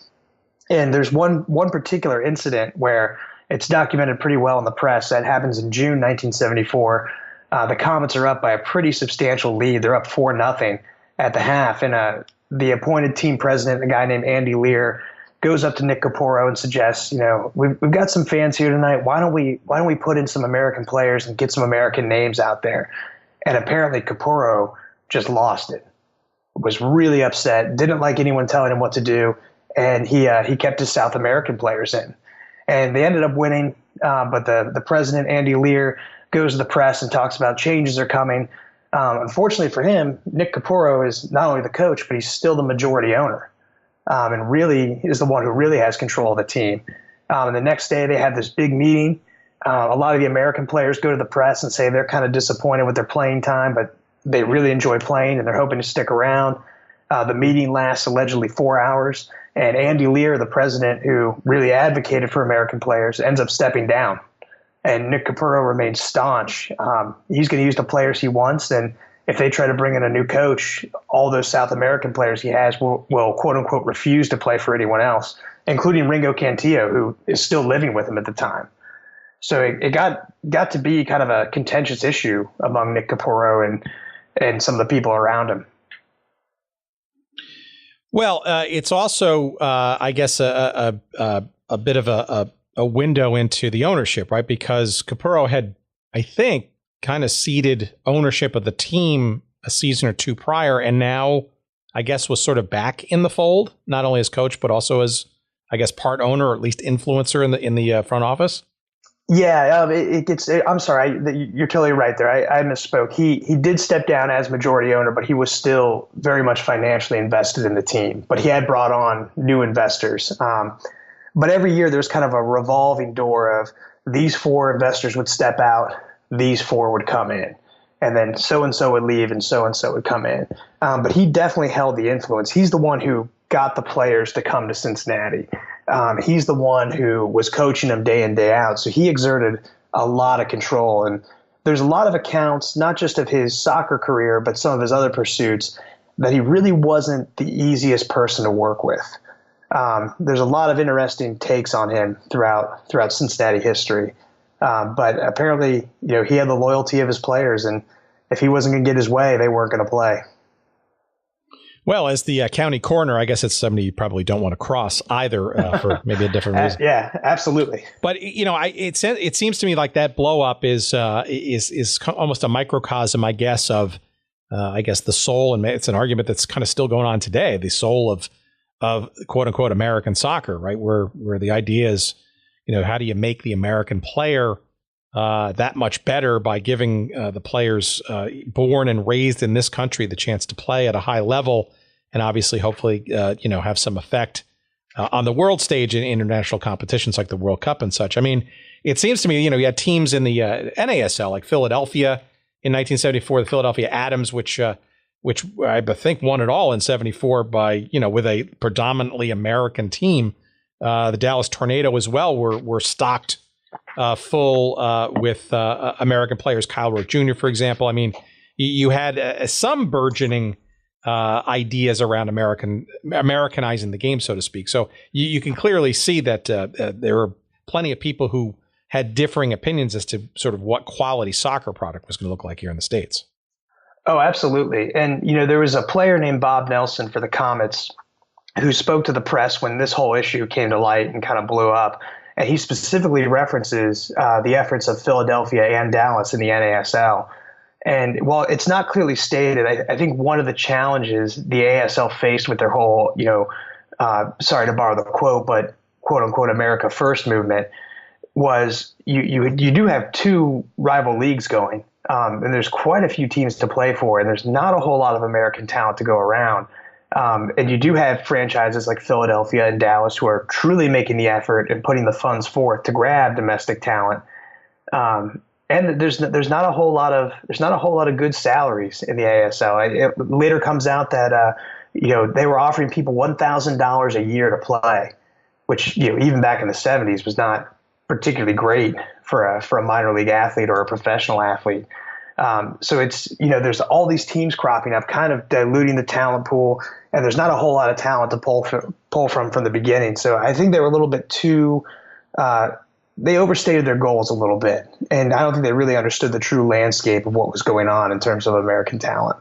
And there's one particular incident where it's documented pretty well in the press. That happens in June 1974. The Comets are up by a pretty substantial lead. They're up 4-0 at the half. And the appointed team president, a guy named Andy Lear, goes up to Nick Capurro and suggests, we've got some fans here tonight. Why don't we put in some American players and get some American names out there? And apparently Capurro just lost it. Was really upset. Didn't like anyone telling him what to do. And he kept his South American players in. And they ended up winning, but the president, Andy Lear, goes to the press and talks about changes are coming. Unfortunately for him, Nick Capurro is not only the coach, but he's still the majority owner, and really is the one who really has control of the team. And the next day they have this big meeting. A lot of the American players go to the press and say they're kind of disappointed with their playing time, but they really enjoy playing and they're hoping to stick around. The meeting lasts allegedly 4 hours. And Andy Lear, the president who really advocated for American players, ends up stepping down. And Nick Capurro remains staunch. He's going to use the players he wants. And if they try to bring in a new coach, all those South American players he has will quote unquote, refuse to play for anyone else, including Ringo Cantillo, who is still living with him at the time. So it got to be kind of a contentious issue among Nick Capurro and some of the people around him. Well, it's also, I guess, a bit of a window into the ownership, right? Because Capurro had, I think, kind of ceded ownership of the team a season or two prior, and now, I guess, was sort of back in the fold, not only as coach, but also as, I guess, part owner or at least influencer in the front office. Yeah, it gets. I'm sorry, you're totally right there. I misspoke. He did step down as majority owner, but he was still very much financially invested in the team. But he had brought on new investors. But every year there's kind of a revolving door of these four investors would step out, these four would come in, and then so and so would leave, and so would come in. But he definitely held the influence. He's the one who got the players to come to Cincinnati. He's the one who was coaching them day in, day out. So he exerted a lot of control. And there's a lot of accounts, not just of his soccer career, but some of his other pursuits, that he really wasn't the easiest person to work with. There's a lot of interesting takes on him throughout Cincinnati history. But apparently, he had the loyalty of his players, and if he wasn't going to get his way, they weren't going to play. Well, as the county coroner, I guess it's somebody you probably don't want to cross either for maybe a different reason. Yeah, absolutely. But it seems to me like that blow up is almost a microcosm, I guess, of the soul, and it's an argument that's kind of still going on today. The soul of quote unquote American soccer, right? Where the idea is, how do you make the American player that much better by giving the players born and raised in this country the chance to play at a high level, and obviously, hopefully, have some effect on the world stage in international competitions like the World Cup and such. I mean, it seems to me, you had teams in the NASL like Philadelphia in 1974, the Philadelphia Atoms, which I think won it all in '74 by with a predominantly American team. The Dallas Tornado as well were stocked full with American players. Kyle Rote Jr., for example. I mean, you had some burgeoning ideas around Americanizing the game, so to speak. So you can clearly see that there were plenty of people who had differing opinions as to sort of what quality soccer product was going to look like here in the States. Oh, absolutely. And, there was a player named Bob Nelson for the Comets who spoke to the press when this whole issue came to light and kind of blew up. And he specifically references the efforts of Philadelphia and Dallas in the NASL. And while it's not clearly stated, I think one of the challenges the ASL faced with their whole, sorry to borrow the quote, but quote unquote America First movement was you do have two rival leagues going. And there's quite a few teams to play for, and there's not a whole lot of American talent to go around. And you do have franchises like Philadelphia and Dallas who are truly making the effort and putting the funds forth to grab domestic talent. And there's not a whole lot of good salaries in the ASL. It later comes out that they were offering people $1,000 a year to play, which even back in the 70s was not particularly great for a minor league athlete or a professional athlete. So it's there's all these teams cropping up, kind of diluting the talent pool, and there's not a whole lot of talent to pull from the beginning. So I think they were a little bit too. They overstated their goals a little bit, and I don't think they really understood the true landscape of what was going on in terms of American talent.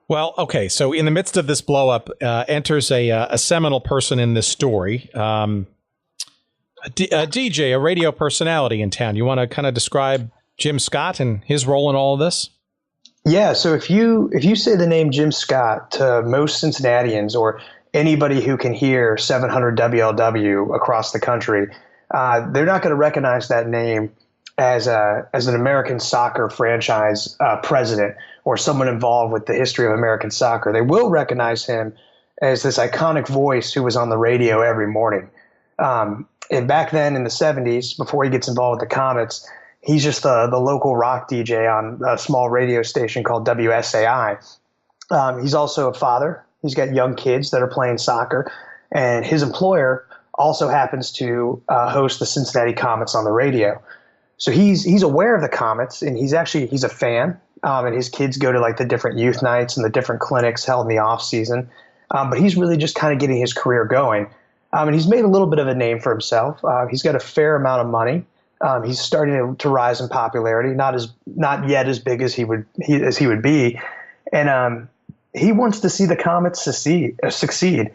Well, okay, so in the midst of this blow up, enters a seminal person in this story, a DJ, a radio personality in town. You want to kind of describe Jim Scott and his role in all of this? Yeah, so if you say the name Jim Scott to most Cincinnatians or anybody who can hear 700 WLW across the country, they're not going to recognize that name as an American soccer franchise president or someone involved with the history of American soccer. They will recognize him as this iconic voice who was on the radio every morning. And back then in the 70s, before he gets involved with the Comets, he's just the local rock DJ on a small radio station called WSAI. He's also a father. He's got young kids that are playing soccer, and his employer also happens to host the Cincinnati Comets on the radio. So he's aware of the Comets, and he's a fan. And his kids go to like the different youth nights and the different clinics held in the off season. But he's really just kind of getting his career going. And he's made a little bit of a name for himself. He's got a fair amount of money. He's starting to rise in popularity, not yet as big as he would be, and he wants to see the Comets succeed.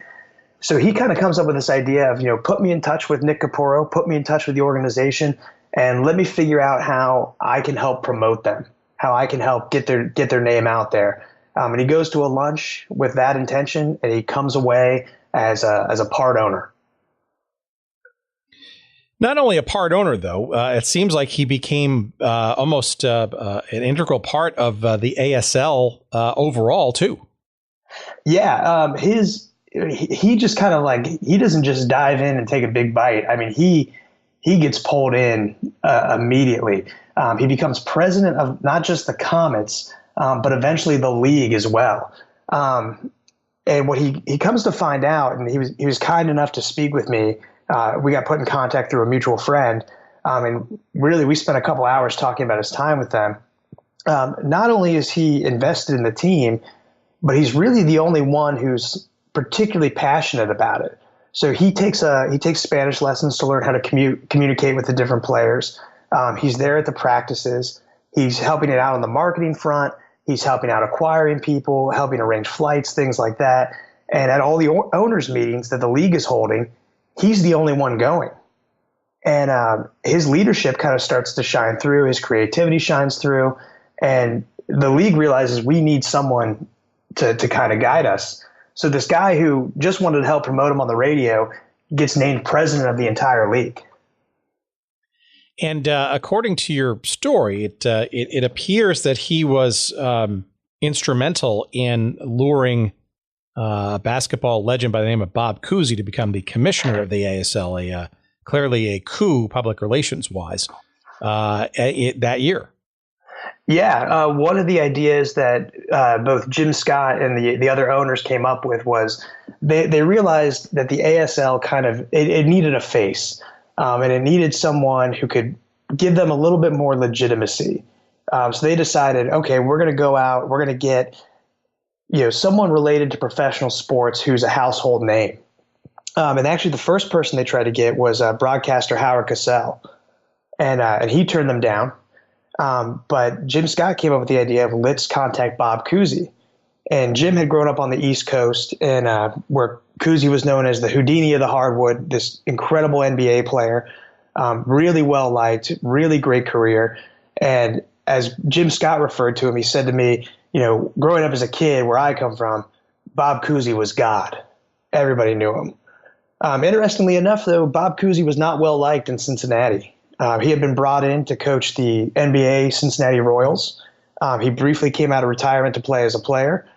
So he kind of comes up with this idea of put me in touch with Nick Capurro, put me in touch with the organization, and let me figure out how I can help promote them, how I can help get their name out there. And he goes to a lunch with that intention, and he comes away as a part owner. Not only a part owner, though, it seems like he became almost an integral part of the ASL overall, too. Yeah, he just kind of like, he doesn't just dive in and take a big bite. I mean, he gets pulled in immediately. He becomes president of not just the Comets, but eventually the league as well. And what he comes to find out, and he was kind enough to speak with me. We got put in contact through a mutual friend, and really we spent a couple hours talking about his time with them. Not only is he invested in the team, but he's really the only one who's particularly passionate about it. So he takes Spanish lessons to learn how to communicate with the different players. He's there at the practices. He's helping it out on the marketing front. He's helping out acquiring people, helping arrange flights, things like that. And at all the owners' meetings that the league is holding, he's the only one going. And his leadership kind of starts to shine through. His creativity shines through. And the league realizes we need someone to kind of guide us. So this guy who just wanted to help promote him on the radio gets named president of the entire league. And according to your story, it appears that he was instrumental in luring a basketball legend by the name of Bob Cousy to become the commissioner of the ASL, clearly a coup public relations-wise that year. Yeah, one of the ideas that both Jim Scott and the other owners came up with was they realized that the ASL kind of it needed a face, and it needed someone who could give them a little bit more legitimacy. So they decided, okay, we're going to go out, we're going to get someone related to professional sports who's a household name. And actually, the first person they tried to get was broadcaster Howard Cosell, and he turned them down. But Jim Scott came up with the idea of let's contact Bob Cousy. And Jim had grown up on the East Coast, and where Cousy was known as the Houdini of the hardwood, this incredible NBA player, really well liked, really great career. And as Jim Scott referred to him, he said to me, growing up as a kid where I come from, Bob Cousy was God. Everybody knew him. Interestingly enough, though, Bob Cousy was not well liked in Cincinnati. He had been brought in to coach the NBA Cincinnati Royals. He briefly came out of retirement to play as a player.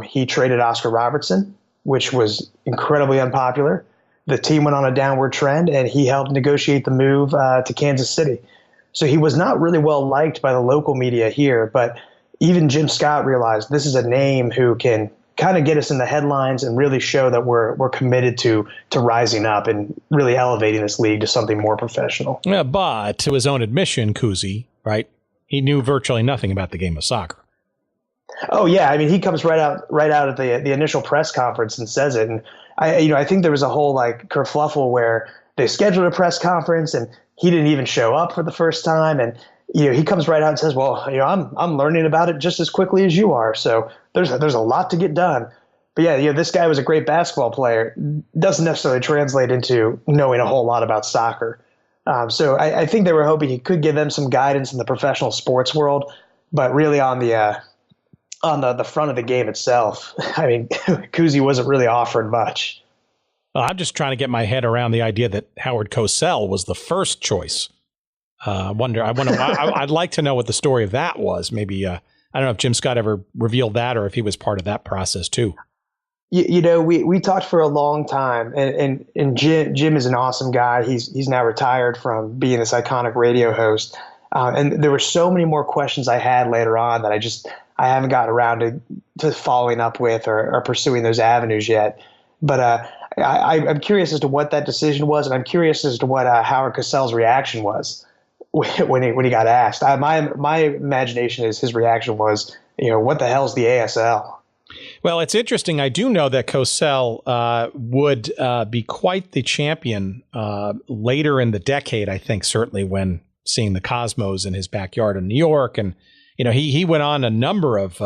He traded Oscar Robertson, which was incredibly unpopular. The team went on a downward trend, and he helped negotiate the move to Kansas City. So he was not really well liked by the local media here, but even Jim Scott realized this is a name who can kind of get us in the headlines and really show that we're committed to rising up and really elevating this league to something more professional. Yeah, but to his own admission, Cousy, right? He knew virtually nothing about the game of soccer. Oh yeah, I mean he comes right out at the initial press conference and says it. And I think there was a whole kerfluffle where they scheduled a press conference and he didn't even show up for the first time. And he comes right out and says, well, I'm learning about it just as quickly as you are. So there's a lot to get done. But yeah, this guy was a great basketball player. Doesn't necessarily translate into knowing a whole lot about soccer. So I think they were hoping he could give them some guidance in the professional sports world, but really on the front of the game itself, I mean, Cousy wasn't really offering much. Well, I'm just trying to get my head around the idea that Howard Cosell was the first choice. I'd like to know what the story of that was. Maybe I don't know if Jim Scott ever revealed that or if he was part of that process too. We talked for a long time, and Jim is an awesome guy. He's now retired from being this iconic radio host, and there were so many more questions I had later on that I haven't gotten around to following up with or pursuing those avenues yet. But I'm curious as to what that decision was, and I'm curious as to what Howard Cosell's reaction was when he got asked. My imagination is his reaction was, what the hell's the ASL? Well, it's interesting. I do know that Cosell would be quite the champion later in the decade, I think, certainly when seeing the Cosmos in his backyard in New York. And, he went on a number of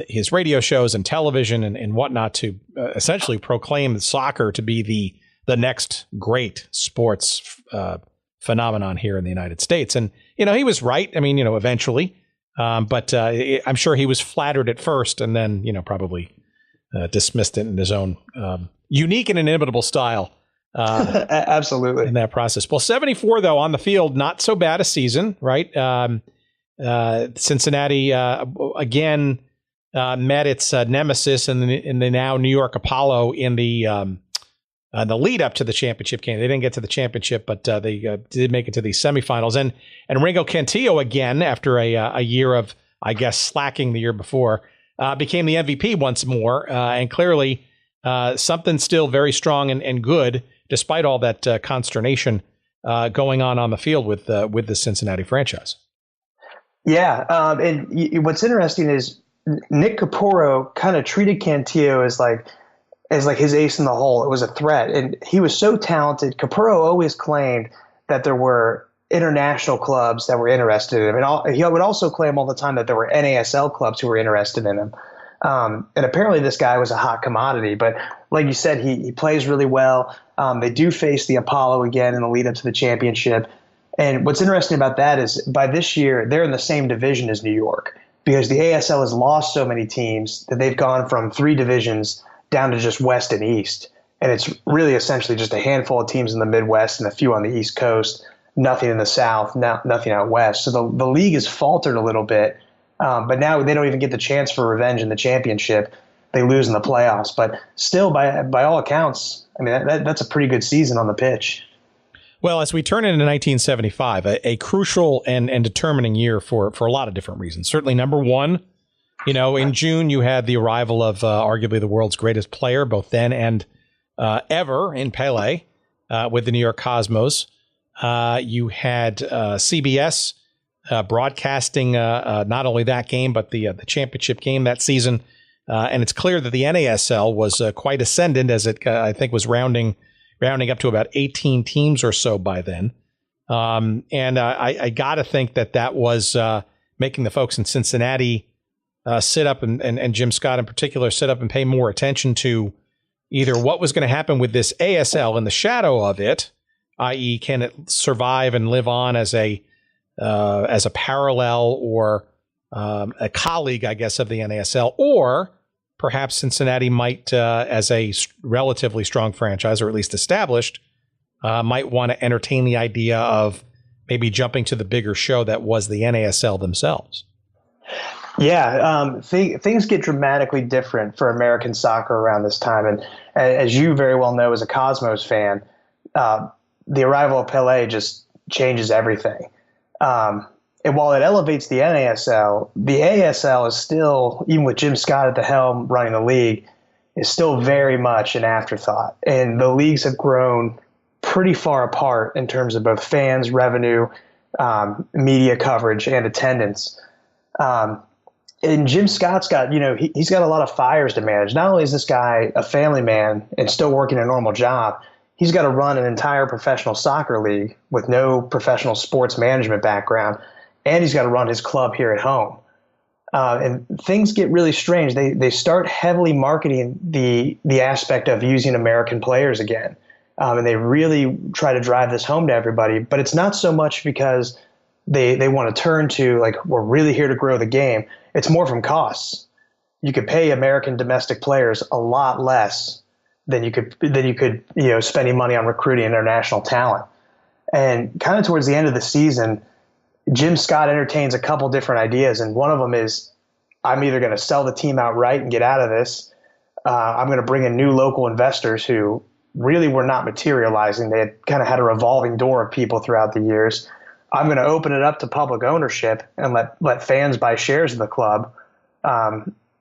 his radio shows and television and whatnot to essentially proclaim soccer to be the next great sports phenomenon here in the United States. And, he was right. I mean, eventually. But I'm sure he was flattered at first and then, probably dismissed it in his own unique and inimitable style Absolutely. in that process. Well, 74, though, on the field, not so bad a season, right? Cincinnati, again, met its nemesis in the now New York Apollo in the lead up to the championship game. They didn't get to the championship, but they did make it to the semifinals. And Ringo Cantillo, again, after a year of, I guess, slacking the year before, became the MVP once more. And clearly something still very strong and good, despite all that consternation going on the field with the Cincinnati franchise. Yeah. And what's interesting is Nick Capurro kind of treated Cantillo as like his ace in the hole. It was a threat. And he was so talented. Capurro always claimed that there were international clubs that were interested in him. And he would also claim all the time that there were NASL clubs who were interested in him. And apparently this guy was a hot commodity. But like you said, he plays really well. They do face the Apollo again in the lead up to the championship. And what's interesting about that is by this year, they're in the same division as New York because the ASL has lost so many teams that they've gone from 3 divisions down to just West and East. And it's really essentially just a handful of teams in the Midwest and a few on the East Coast, nothing in the South, nothing out West. So the league has faltered a little bit, but now they don't even get the chance for revenge in the championship. They lose in the playoffs. But still, by all accounts, I mean, that's a pretty good season on the pitch. Well, as we turn into 1975, a crucial and determining year for a lot of different reasons. Certainly, number one, in June, you had the arrival of arguably the world's greatest player, both then and ever, in Pelé, with the New York Cosmos. You had CBS broadcasting not only that game, but the championship game that season. And it's clear that the NASL was quite ascendant as it, I think, was rounding up to about 18 teams or so by then. And I got to think that was making the folks in Cincinnati sit up and Jim Scott in particular sit up and pay more attention to either what was going to happen with this ASL in the shadow of it, i.e. can it survive and live on as a parallel or a colleague, I guess, of the NASL, or perhaps Cincinnati might, as a relatively strong franchise, or at least established, might want to entertain the idea of maybe jumping to the bigger show that was the NASL themselves. Yeah, things get dramatically different for American soccer around this time. And as you very well know as a Cosmos fan, the arrival of Pelé just changes everything. And while it elevates the NASL, the ASL is still, even with Jim Scott at the helm running the league, is still very much an afterthought. And the leagues have grown pretty far apart in terms of both fans, revenue, media coverage, and attendance. And Jim Scott's got, he's got a lot of fires to manage. Not only is this guy a family man and still working a normal job, he's got to run an entire professional soccer league with no professional sports management background. And he's got to run his club here at home. And things get really strange. They start heavily marketing the aspect of using American players again. And they really try to drive this home to everybody. But it's not so much because they want to turn to, like, we're really here to grow the game. It's more from costs. You could pay American domestic players a lot less than you could spending money on recruiting international talent. And kind of towards the end of the season, Jim Scott entertains a couple different ideas, and one of them is, I'm either going to sell the team outright and get out of this. I'm going to bring in new local investors who really were not materializing. They had kind of had a revolving door of people throughout the years. I'm going to open it up to public ownership and let fans buy shares of the club.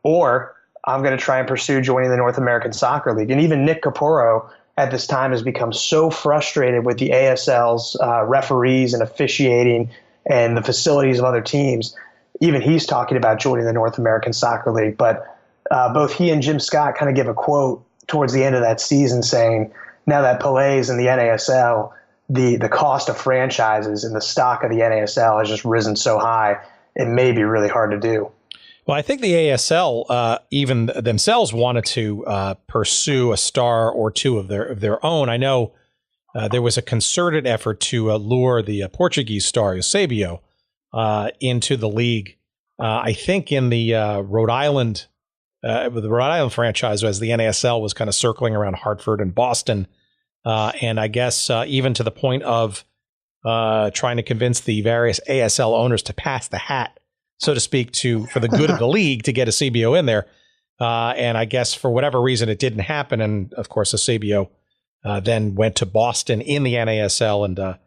Or I'm going to try and pursue joining the North American Soccer League. And even Nick Capurro at this time has become so frustrated with the ASL's referees and officiating and the facilities of other teams. Even he's talking about joining the North American Soccer League. But both he and Jim Scott kind of give a quote towards the end of that season saying, now that Pelé's in the NASL, the cost of franchises and the stock of the NASL has just risen so high, it may be really hard to do. Well, I think the ASL even themselves wanted to pursue a star or two of their own. I know there was a concerted effort to lure the Portuguese star Eusebio into the league. I think in the Rhode Island franchise, as the NASL was kind of circling around Hartford and Boston. and I guess even to the point of trying to convince the various ASL owners to pass the hat, so to speak, for the good of the league to get a CBO in there. And I guess for whatever reason it didn't happen. And of course, the CBO then went to Boston in the NASL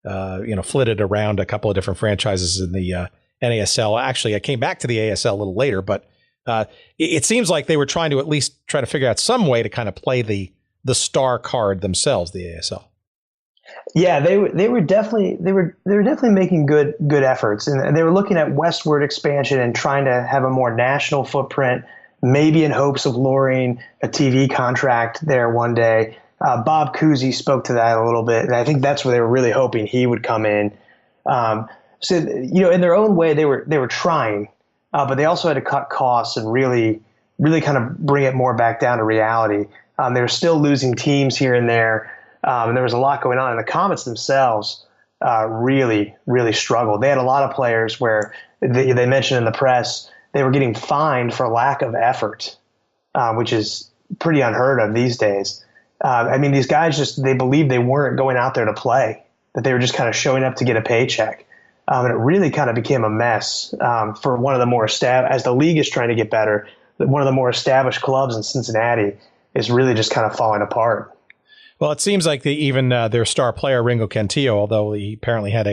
and flitted around a couple of different franchises in the NASL. Actually, I came back to the ASL a little later, but it seems like they were trying to figure out some way to kind of play the star card themselves, the ASL. Yeah, they were definitely making good efforts, and they were looking at westward expansion and trying to have a more national footprint, maybe in hopes of luring a TV contract there one day. Bob Cousy spoke to that a little bit, and I think that's where they were really hoping he would come in. So in their own way, they were trying, but they also had to cut costs and really kind of bring it more back down to reality. They were still losing teams here and there. And there was a lot going on, and the Comets themselves really struggled. They had a lot of players where they mentioned in the press they were getting fined for lack of effort, which is pretty unheard of these days. These guys they believed they weren't going out there to play, that they were just kind of showing up to get a paycheck. And it really kind of became a mess for one of the more as the league is trying to get better, one of the more established clubs in Cincinnati is really just kind of falling apart. Well, it seems like even their star player, Ringo Cantillo, although he apparently had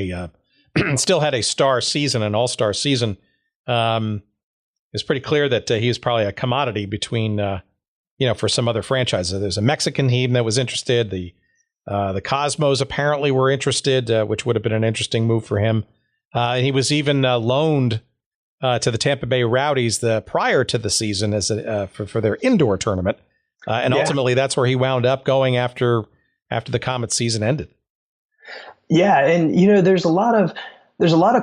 still had a star season, an all-star season, it's pretty clear that he was probably a commodity between, for some other franchises. There's a Mexican team that was interested. The Cosmos apparently were interested, which would have been an interesting move for him. And he was even loaned to the Tampa Bay Rowdies prior to the season as for their indoor tournament. Ultimately, that's where he wound up going after the Comets season ended. Yeah, and there's a lot of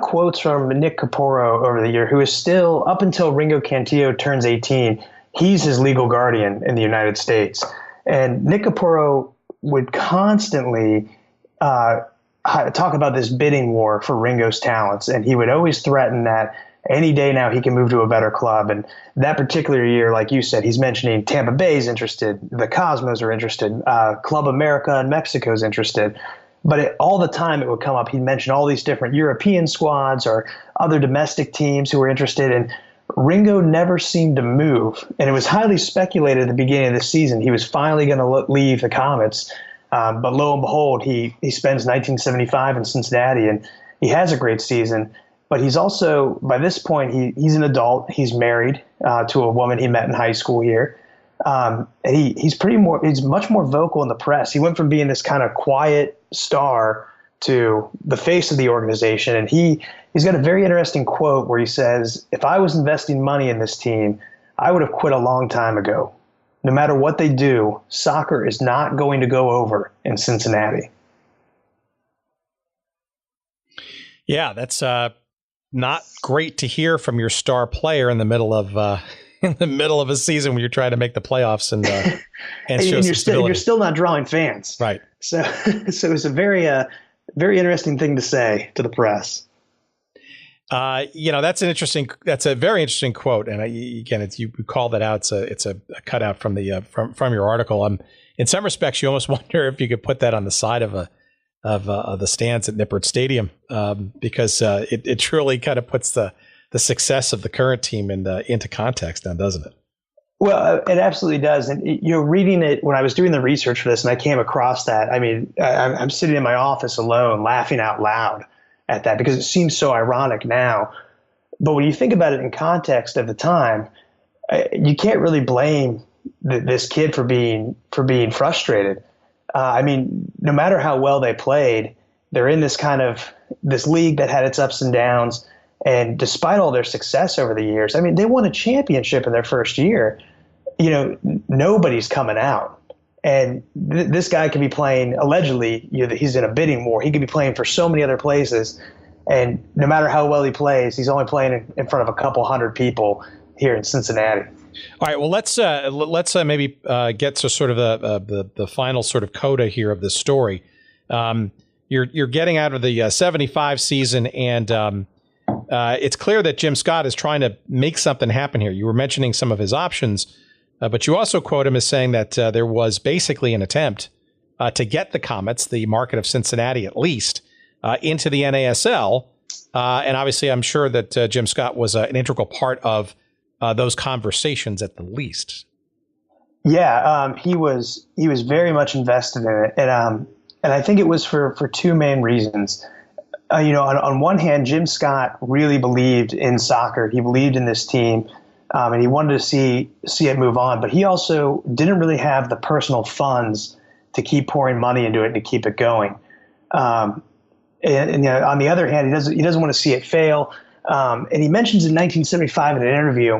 quotes from Nick Capurro over the year, who is still, up until Ringo Cantillo turns 18, he's his legal guardian in the United States. And Nick Capurro would constantly talk about this bidding war for Ringo's talents, and he would always threaten that any day now he can move to a better club. And that particular year, like you said, he's mentioning Tampa Bay's interested, the Cosmos are interested, Club America in Mexico's interested. But all the time it would come up, he'd mention all these different European squads or other domestic teams who were interested. And Ringo never seemed to move. And it was highly speculated at the beginning of the season he was finally going to leave the Comets. But lo and behold, he spends 1975 in Cincinnati, and he has a great season. But he's also, by this point, he's an adult. He's married to a woman he met in high school here. And he's much more vocal in the press. He went from being this kind of quiet star to the face of the organization. And he's got a very interesting quote where he says, "If I was investing money in this team, I would have quit a long time ago. No matter what they do, soccer is not going to go over in Cincinnati." Yeah, that's not great to hear from your star player in the middle of a season when you're trying to make the playoffs and show some stability. You're still not drawing fans, right? So it's a very interesting thing to say to the press. That's a very interesting quote, and again, you call that out. It's a cutout from the from your article. In some respects, you almost wonder if you could put that on the side of the stands at Nippert Stadium, because it truly kind of puts the success of the current team into context now, doesn't it? Well, it absolutely does. And reading it when I was doing the research for this, and I came across that. I mean, I'm sitting in my office alone, laughing out loud at that because it seems so ironic now. But when you think about it in context of the time, you can't really blame this kid for being frustrated. No matter how well they played, they're in this league that had its ups and downs. And despite all their success over the years, they won a championship in their first year. Nobody's coming out. And this guy could be playing, allegedly, he's in a bidding war. He could be playing for so many other places. And no matter how well he plays, he's only playing in front of a couple hundred people here in Cincinnati. All right. Well, let's maybe get to sort of the final sort of coda here of this story. You're getting out of the 75 season, and it's clear that Jim Scott is trying to make something happen here. You were mentioning some of his options, but you also quote him as saying that there was basically an attempt to get the Comets, the market of Cincinnati at least, into the NASL. And obviously, I'm sure that Jim Scott was an integral part of those conversations at the least. Yeah, he was very much invested in it, and I think it was for two main reasons. On one hand, Jim Scott really believed in soccer. He believed in this team, and he wanted to see it move on. But he also didn't really have the personal funds to keep pouring money into it and to keep it going. And on the other hand, he doesn't want to see it fail. And he mentions in 1975 in an interview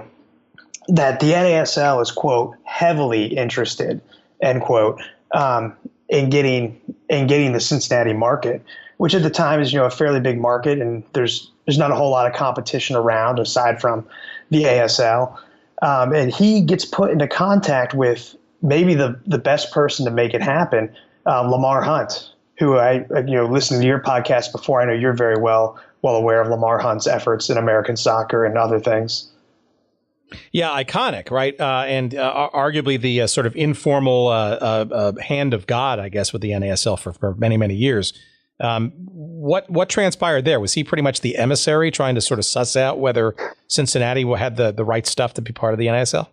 that the NASL is, quote, heavily interested, end quote, in getting the Cincinnati market, which at the time is, a fairly big market, and there's not a whole lot of competition around aside from the ASL. And he gets put into contact with maybe the best person to make it happen, Lamar Hunt, who I listened to your podcast before. I know you're very well aware of Lamar Hunt's efforts in American soccer and other things. Yeah, iconic, right? And arguably the sort of informal hand of God, I guess, with the NASL for many, many years. What transpired there? Was he pretty much the emissary trying to sort of suss out whether Cincinnati had the right stuff to be part of the NASL?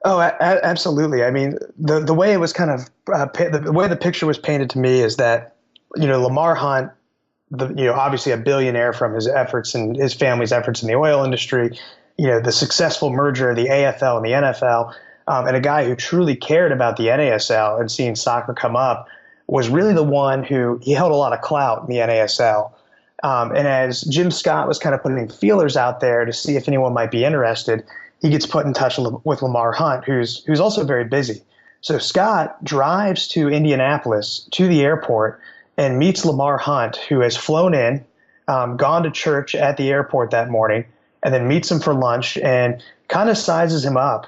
Oh, absolutely. I mean, the way it was kind of the way the picture was painted to me is that, Lamar Hunt, obviously a billionaire from his efforts and his family's efforts in the oil industry, the successful merger of the AFL and the NFL, and a guy who truly cared about the NASL and seeing soccer come up, was really the one who he held a lot of clout in the NASL. And as Jim Scott was kind of putting feelers out there to see if anyone might be interested, he gets put in touch with Lamar Hunt, who's also very busy. So Scott drives to Indianapolis to the airport and meets Lamar Hunt, who has flown in, gone to church at the airport that morning, and then meets him for lunch and kind of sizes him up.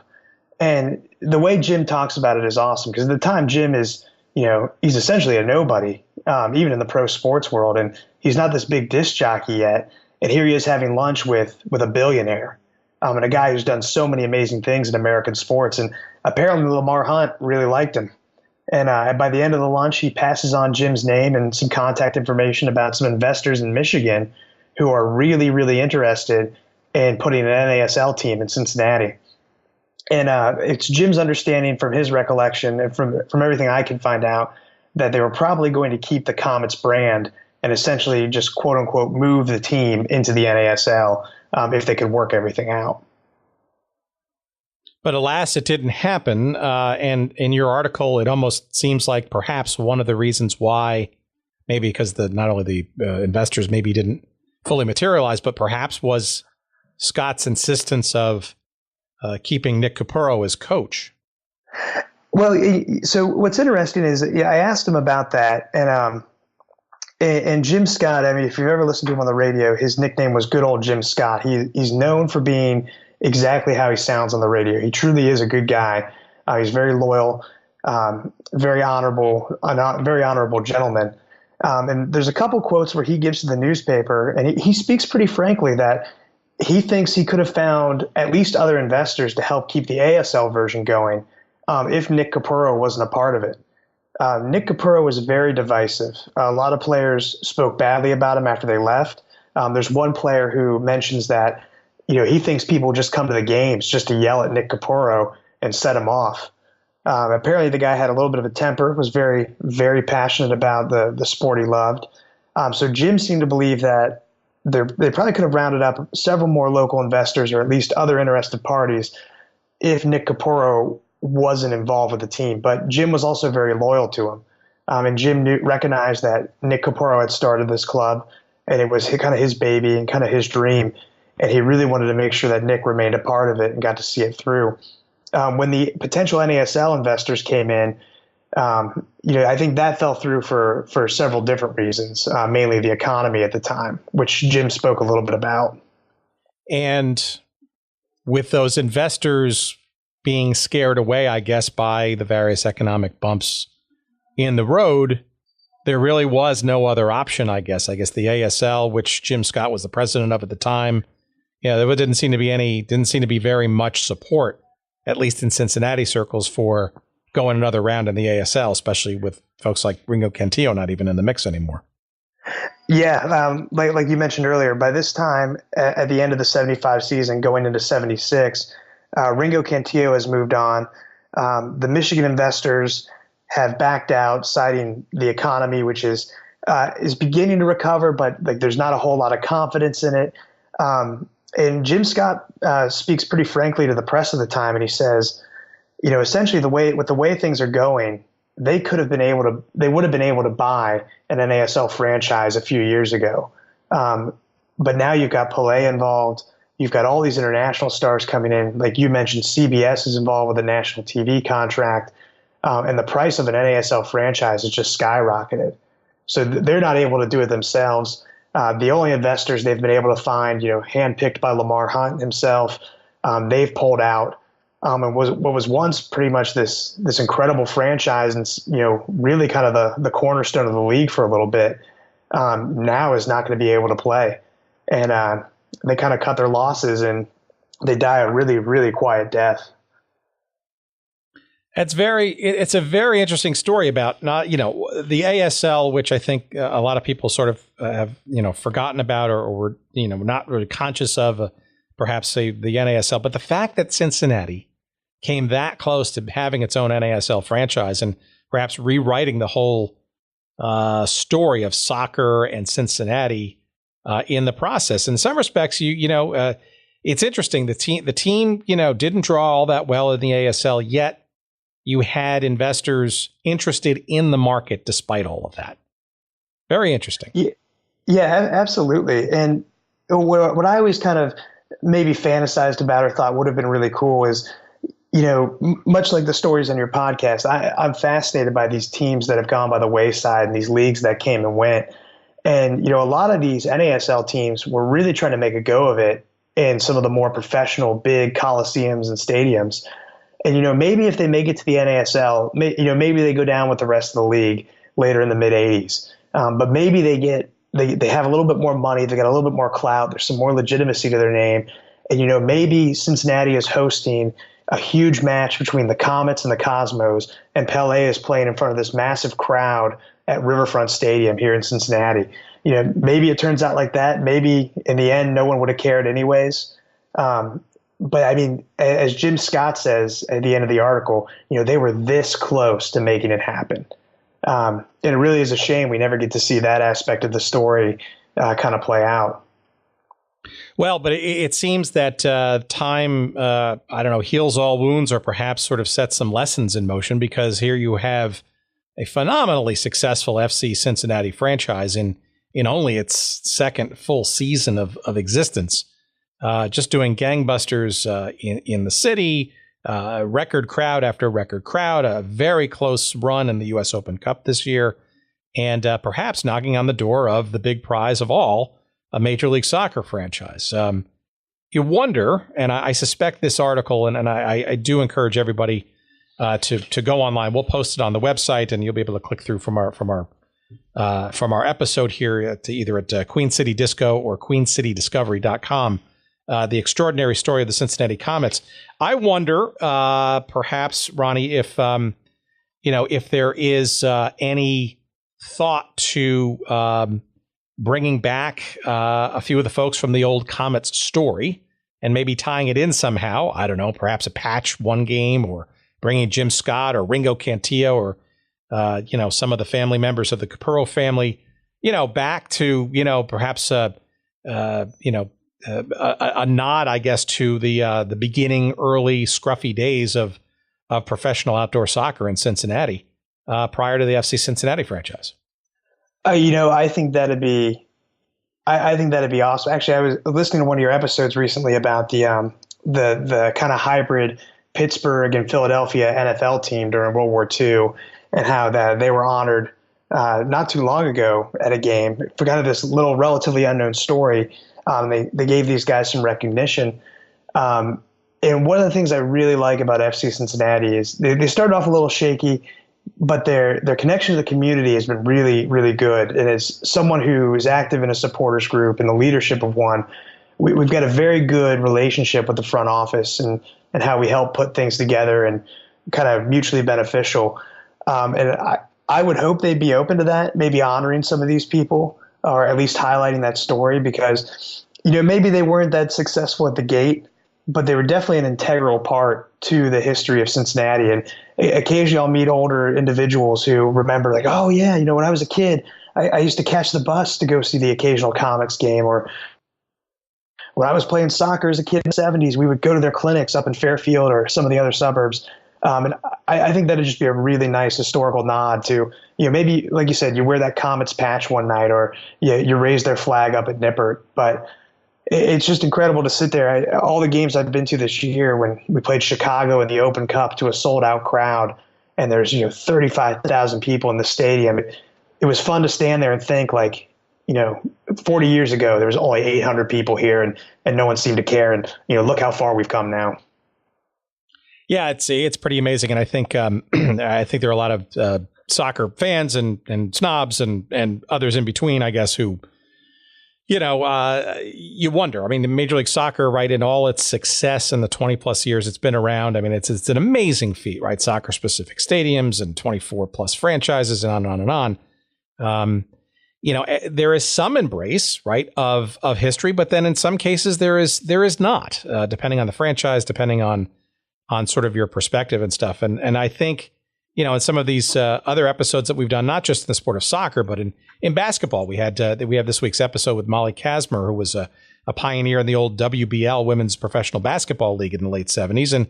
And the way Jim talks about it is awesome, because at the time Jim is, he's essentially a nobody, even in the pro sports world. And he's not this big disc jockey yet. And here he is having lunch with a billionaire, and a guy who's done so many amazing things in American sports. And apparently Lamar Hunt really liked him. And by the end of the lunch, he passes on Jim's name and some contact information about some investors in Michigan who are really, really interested in putting an NASL team in Cincinnati. And it's Jim's understanding from his recollection and from everything I can find out that they were probably going to keep the Comets brand and essentially just, quote unquote, move the team into the NASL if they could work everything out. But alas, it didn't happen. And in your article, it almost seems like perhaps one of the reasons why, maybe because not only the investors maybe didn't fully materialize, but perhaps was Scott's insistence of keeping Nick Capurro as coach. Well, so what's interesting is, I asked him about that, and Jim Scott, I mean, if you've ever listened to him on the radio, his nickname was Good Old Jim Scott. He's known for being exactly how he sounds on the radio. He truly is a good guy. He's very loyal, very honorable gentleman. And there's a couple quotes where he gives to the newspaper, and he speaks pretty frankly that he thinks he could have found at least other investors to help keep the ASL version going if Nick Capurro wasn't a part of it. Nick Capurro was very divisive. A lot of players spoke badly about him after they left. There's one player who mentions that he thinks people just come to the games just to yell at Nick Capurro and set him off. Apparently the guy had a little bit of a temper, was very, very passionate about the sport he loved. So Jim seemed to believe that they probably could have rounded up several more local investors or at least other interested parties if Nick Capurro wasn't involved with the team. But Jim was also very loyal to him. And Jim recognized that Nick Capurro had started this club, and it was kind of his baby and kind of his dream. And he really wanted to make sure that Nick remained a part of it and got to see it through. When the potential NASL investors came in, I think that fell through for several different reasons, mainly the economy at the time, which Jim spoke a little bit about. And with those investors being scared away, I guess, by the various economic bumps in the road, there really was no other option, I guess. I guess the ASL, which Jim Scott was the president of at the time, there didn't seem to be very much support, at least in Cincinnati circles, for going another round in the ASL, especially with folks like Ringo Cantillo not even in the mix anymore. Yeah, like you mentioned earlier, by this time at the end of the 75 season, going into 76, Ringo Cantillo has moved on. The Michigan investors have backed out, citing the economy, which is beginning to recover, but like there's not a whole lot of confidence in it. And Jim Scott speaks pretty frankly to the press at the time, and he says, essentially with the way things are going, they would have been able to buy an NASL franchise a few years ago. But now you've got Pelé involved. You've got all these international stars coming in. Like you mentioned, CBS is involved with a national TV contract. And the price of an NASL franchise has just skyrocketed. So they're not able to do it themselves. The only investors they've been able to find, handpicked by Lamar Hunt himself, they've pulled out. And what was once pretty much this incredible franchise and, really kind of the cornerstone of the league for a little bit, now is not going to be able to play. And they kind of cut their losses and they die a really, really quiet death. It's a very interesting story about the ASL, which I think a lot of people sort of have, forgotten about or were, not really conscious of, perhaps say the NASL, but the fact that Cincinnati came that close to having its own NASL franchise and perhaps rewriting the whole story of soccer and Cincinnati in the process. In some respects, it's interesting. The team, didn't draw all that well in the ASL, yet you had investors interested in the market despite all of that. Very interesting. Yeah, absolutely. And what I always kind of maybe fantasized about or thought would have been really cool is, much like the stories on your podcast, I'm fascinated by these teams that have gone by the wayside and these leagues that came and went. And, a lot of these NASL teams were really trying to make a go of it in some of the more professional, big coliseums and stadiums. And, maybe if they make it to the NASL, maybe they go down with the rest of the league later in the mid 80s. But maybe they have a little bit more money. They got a little bit more clout. There's some more legitimacy to their name. And, maybe Cincinnati is hosting a huge match between the Comets and the Cosmos, and Pelé is playing in front of this massive crowd at Riverfront Stadium here in Cincinnati. Maybe it turns out like that. Maybe in the end, no one would have cared anyways. But I mean, as Jim Scott says at the end of the article, they were this close to making it happen. And it really is a shame we never get to see that aspect of the story kind of play out. Well, but it seems that time, heals all wounds or perhaps sort of sets some lessons in motion, because here you have a phenomenally successful FC Cincinnati franchise in only its second full season of existence. Just doing gangbusters in the city, record crowd after record crowd, a very close run in the U.S. Open Cup this year, and perhaps knocking on the door of the big prize of all, a Major League Soccer franchise. You wonder, and I suspect this article, and I do encourage everybody to go online. We'll post it on the website, and you'll be able to click through from our episode here to either at Queen City Disco or queencitydiscovery.com. The extraordinary story of the Cincinnati Comets. I wonder, perhaps, Ronny, if there is any thought to bringing back a few of the folks from the old Comets story and maybe tying it in somehow. I don't know, perhaps a patch one game, or bringing Jim Scott or Ringo Cantillo or some of the family members of the Capurro family, back to perhaps a nod, I guess, to the beginning, early, scruffy days of professional outdoor soccer in Cincinnati prior to the FC Cincinnati franchise. I think that'd be awesome. Actually, I was listening to one of your episodes recently about the kind of hybrid Pittsburgh and Philadelphia NFL team during World War II, and how that they were honored not too long ago at a game for kind of this little relatively unknown story. They gave these guys some recognition. And one of the things I really like about FC Cincinnati is they started off a little shaky, but their connection to the community has been really, really good. And as someone who is active in a supporters group and the leadership of one, we've got a very good relationship with the front office and how we help put things together. And kind of mutually beneficial. And I would hope they'd be open to that, maybe honoring some of these people, or at least highlighting that story, because, maybe they weren't that successful at the gate, but they were definitely an integral part to the history of Cincinnati. And occasionally I'll meet older individuals who remember, like, oh yeah, when I was a kid, I used to catch the bus to go see the occasional Comets game, or when I was playing soccer as a kid in the 70s, we would go to their clinics up in Fairfield or some of the other suburbs. And I think that would just be a really nice historical nod to, maybe, like you said, you wear that Comets patch one night, or you raise their flag up at Nippert. But it's just incredible to sit there. All the games I've been to this year, when we played Chicago in the Open Cup to a sold-out crowd, and there's 35,000 people in the stadium, it was fun to stand there and think, like, 40 years ago, there was only 800 people here, and no one seemed to care. And, look how far we've come now. Yeah, it's pretty amazing. And I think I think there are a lot of soccer fans and snobs and others in between, I guess, who, you wonder. I mean, the Major League Soccer, right, in all its success in the 20 plus years it's been around, I mean, it's an amazing feat, right? Soccer specific stadiums and 24 plus franchises and on and on and on. There is some embrace, right, of history, but then in some cases there is not, depending on the franchise, depending on sort of your perspective and stuff. And I think, in some of these other episodes that we've done, not just in the sport of soccer, but in basketball, we have this week's episode with Molly Kazmer, who was a pioneer in the old WBL, Women's Professional Basketball League, in the late 70s. And,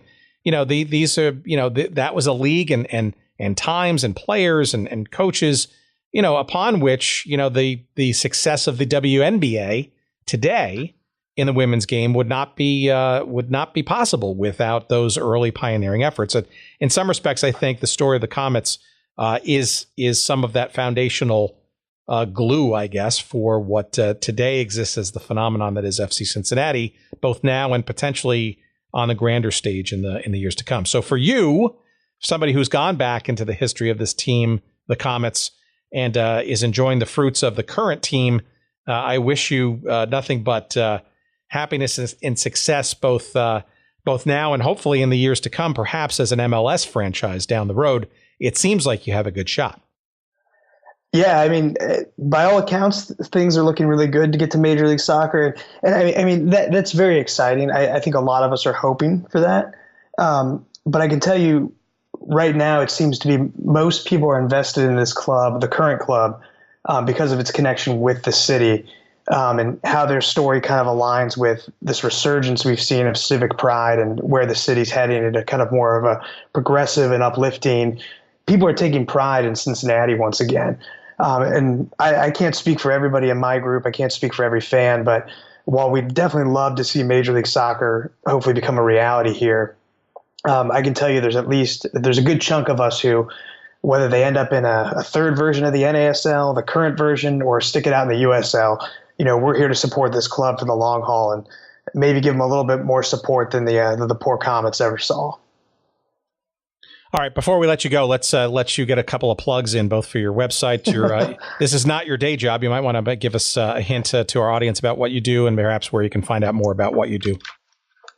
these are, that was a league and times and players and coaches, upon which, the success of the WNBA today in the women's game would not be possible without those early pioneering efforts. And in some respects, I think the story of the Comets is some of that foundational glue, I guess, for what today exists as the phenomenon that is FC Cincinnati, both now and potentially on the grander stage in the years to come. So for you, somebody who's gone back into the history of this team, the Comets, and is enjoying the fruits of the current team, I wish you nothing but happiness and success, both now and hopefully in the years to come, perhaps as an MLS franchise down the road. It seems like you have a good shot. Yeah, I mean, by all accounts, things are looking really good to get to Major League Soccer, and I mean that's very exciting. I think a lot of us are hoping for that, but I can tell you right now, it seems to be most people are invested in this club, the current club, because of its connection with the city, and how their story kind of aligns with this resurgence we've seen of civic pride and where the city's heading into kind of more of a progressive and uplifting. People are taking pride in Cincinnati once again. And I can't speak for everybody in my group. I can't speak for every fan, but while we'd definitely love to see Major League Soccer hopefully become a reality here, I can tell you there's a good chunk of us who, whether they end up in a third version of the NASL, the current version, or stick it out in the USL, we're here to support this club for the long haul and maybe give them a little bit more support than the poor Comets ever saw. All right, before we let you go, let's let you get a couple of plugs in, both for your website. This is not your day job. You might want to give us a hint to our audience about what you do and perhaps where you can find out more about what you do.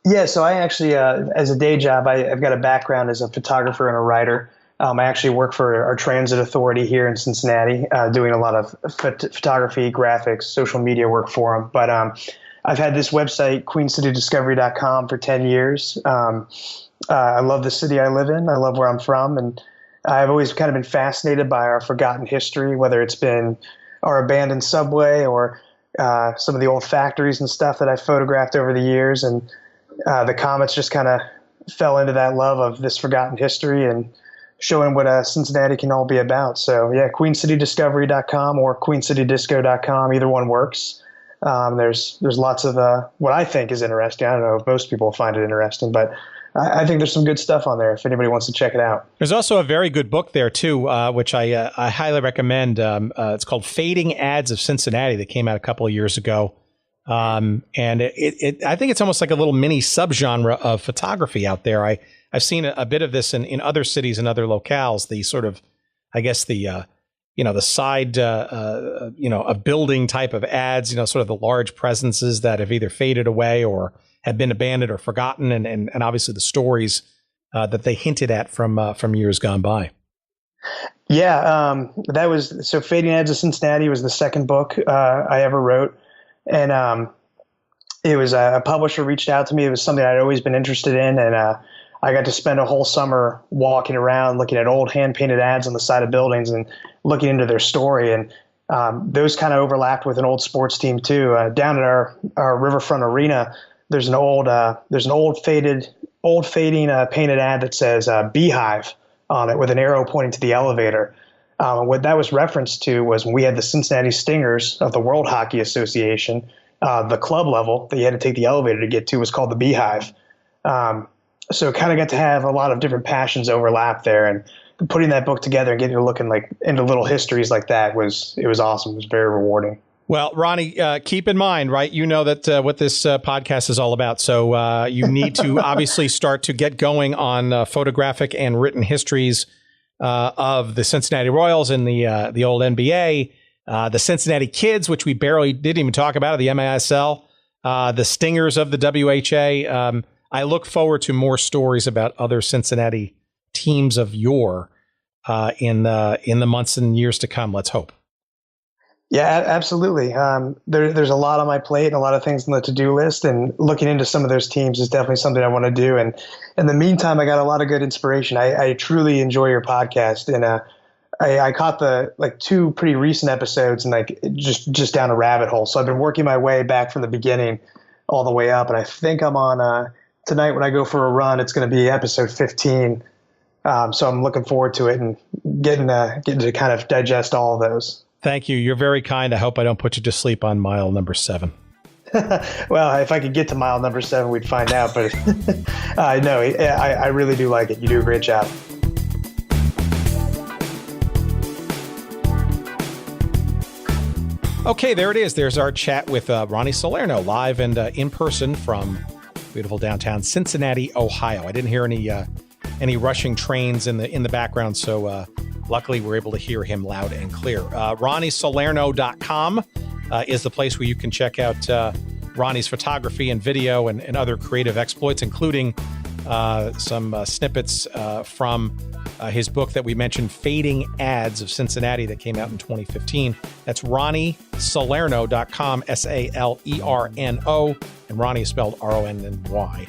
Yeah, so I actually, as a day job, I've got a background as a photographer and a writer. I actually work for our transit authority here in Cincinnati, doing a lot of photography, graphics, social media work for them. But I've had this website, queencitydiscovery.com, for 10 years. I love the city I live in. I love where I'm from. And I've always kind of been fascinated by our forgotten history, whether it's been our abandoned subway or some of the old factories and stuff that I've photographed over the years. And the Comets just kind of fell into that love of this forgotten history and showing what Cincinnati can all be about. So yeah, queencitydiscovery.com or queencitydisco.com, either one works. There's lots of what I think is interesting. I don't know if most people find it interesting, but I think there's some good stuff on there if anybody wants to check it out. There's also a very good book there too, which I highly recommend. It's called Fading Ads of Cincinnati, that came out a couple of years ago. And I think it's almost like a little mini subgenre of photography out there. I've seen a bit of this in other cities and other locales. The sort of, I guess the side, a building type of ads, sort of the large presences that have either faded away or have been abandoned or forgotten. And obviously the stories that they hinted at from years gone by. Yeah, that was so. Fading Ads of Cincinnati was the second book I ever wrote, and it was a publisher reached out to me. It was something I'd always been interested in, and I got to spend a whole summer walking around, looking at old hand painted ads on the side of buildings and looking into their story. And those kind of overlapped with an old sports team too. Down at our riverfront arena, there's an old fading painted ad that says Beehive on it with an arrow pointing to the elevator. What that was referenced to was when we had the Cincinnati Stingers of the World Hockey Association, the club level that you had to take the elevator to get to was called the Beehive. So kind of got to have a lot of different passions overlap there, and putting that book together and getting to looking into little histories like that was awesome. It was very rewarding. Well, Ronny, keep in mind, right? You know that what this podcast is all about. So you need to obviously start to get going on photographic and written histories of the Cincinnati Royals and the old NBA, the Cincinnati Kids, which we barely didn't even talk about, the NASL, the Stingers of the WHA. I look forward to more stories about other Cincinnati teams of yore in the months and years to come. Let's hope. Yeah, absolutely. There's a lot on my plate and a lot of things on the to-do list, and looking into some of those teams is definitely something I want to do. And in the meantime, I got a lot of good inspiration. I truly enjoy your podcast, and I caught the two pretty recent episodes and just down a rabbit hole. So I've been working my way back from the beginning all the way up, and I think I'm on tonight when I go for a run. It's going to be episode 15. So I'm looking forward to it and getting to kind of digest all of those. Thank you. You're very kind. I hope I don't put you to sleep on mile number 7. Well, if I could get to mile number 7, we'd find out. But no, I really do like it. You do a great job. Okay, there it is. There's our chat with Ronny Salerno, live and in person from beautiful downtown Cincinnati, Ohio. I didn't hear any rushing trains in the background, so luckily we're able to hear him loud and clear. RonnySalerno.com is the place where you can check out Ronny's photography and video and other creative exploits, including some snippets from his book that we mentioned, Fading Ads of Cincinnati, that came out in 2015. That's RonnySalerno.com, SALERNO, and Ronny is spelled RONNY.com,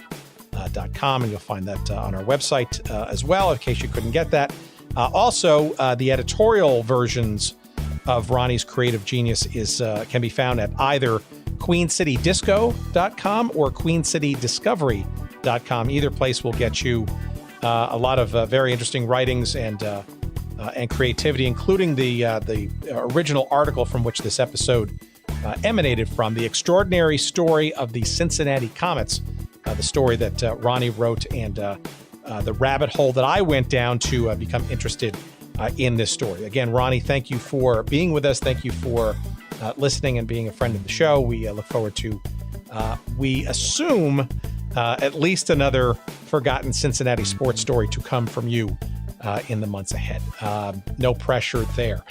and you'll find that on our website as well, in case you couldn't get that. Also, the editorial versions of Ronny's creative genius can be found at either QueenCityDisco.com or QueenCityDiscovery.com. Either place will get you a lot of very interesting writings and creativity, including the original article from which this episode emanated from, The Extraordinary Story of the Cincinnati Comets, the story that Ronny wrote, and the rabbit hole that I went down to become interested in this story. Again, Ronny, thank you for being with us. Thank you for listening and being a friend of the show. We look forward to, we assume, at least another forgotten Cincinnati sports story to come from you in the months ahead. No pressure there.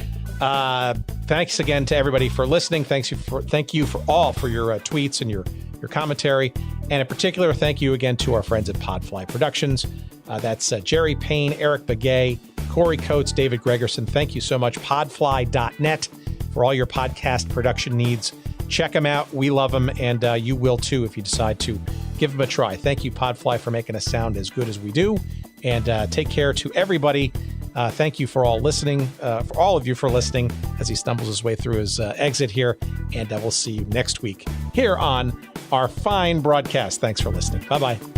Thanks again to everybody for listening. Thank you for all for your tweets and your commentary. And in particular, thank you again to our friends at Podfly Productions. That's Jerry Payne, Eric Begay, Corey Coates, David Gregerson. Thank you so much. Podfly.net for all your podcast production needs. Check them out. We love them, and you will too if you decide to give them a try. Thank you, Podfly, for making us sound as good as we do. And take care to everybody. Thank you for all listening, for all of you for listening as he stumbles his way through his exit here. And we'll see you next week here on our fine broadcast. Thanks for listening. Bye-bye.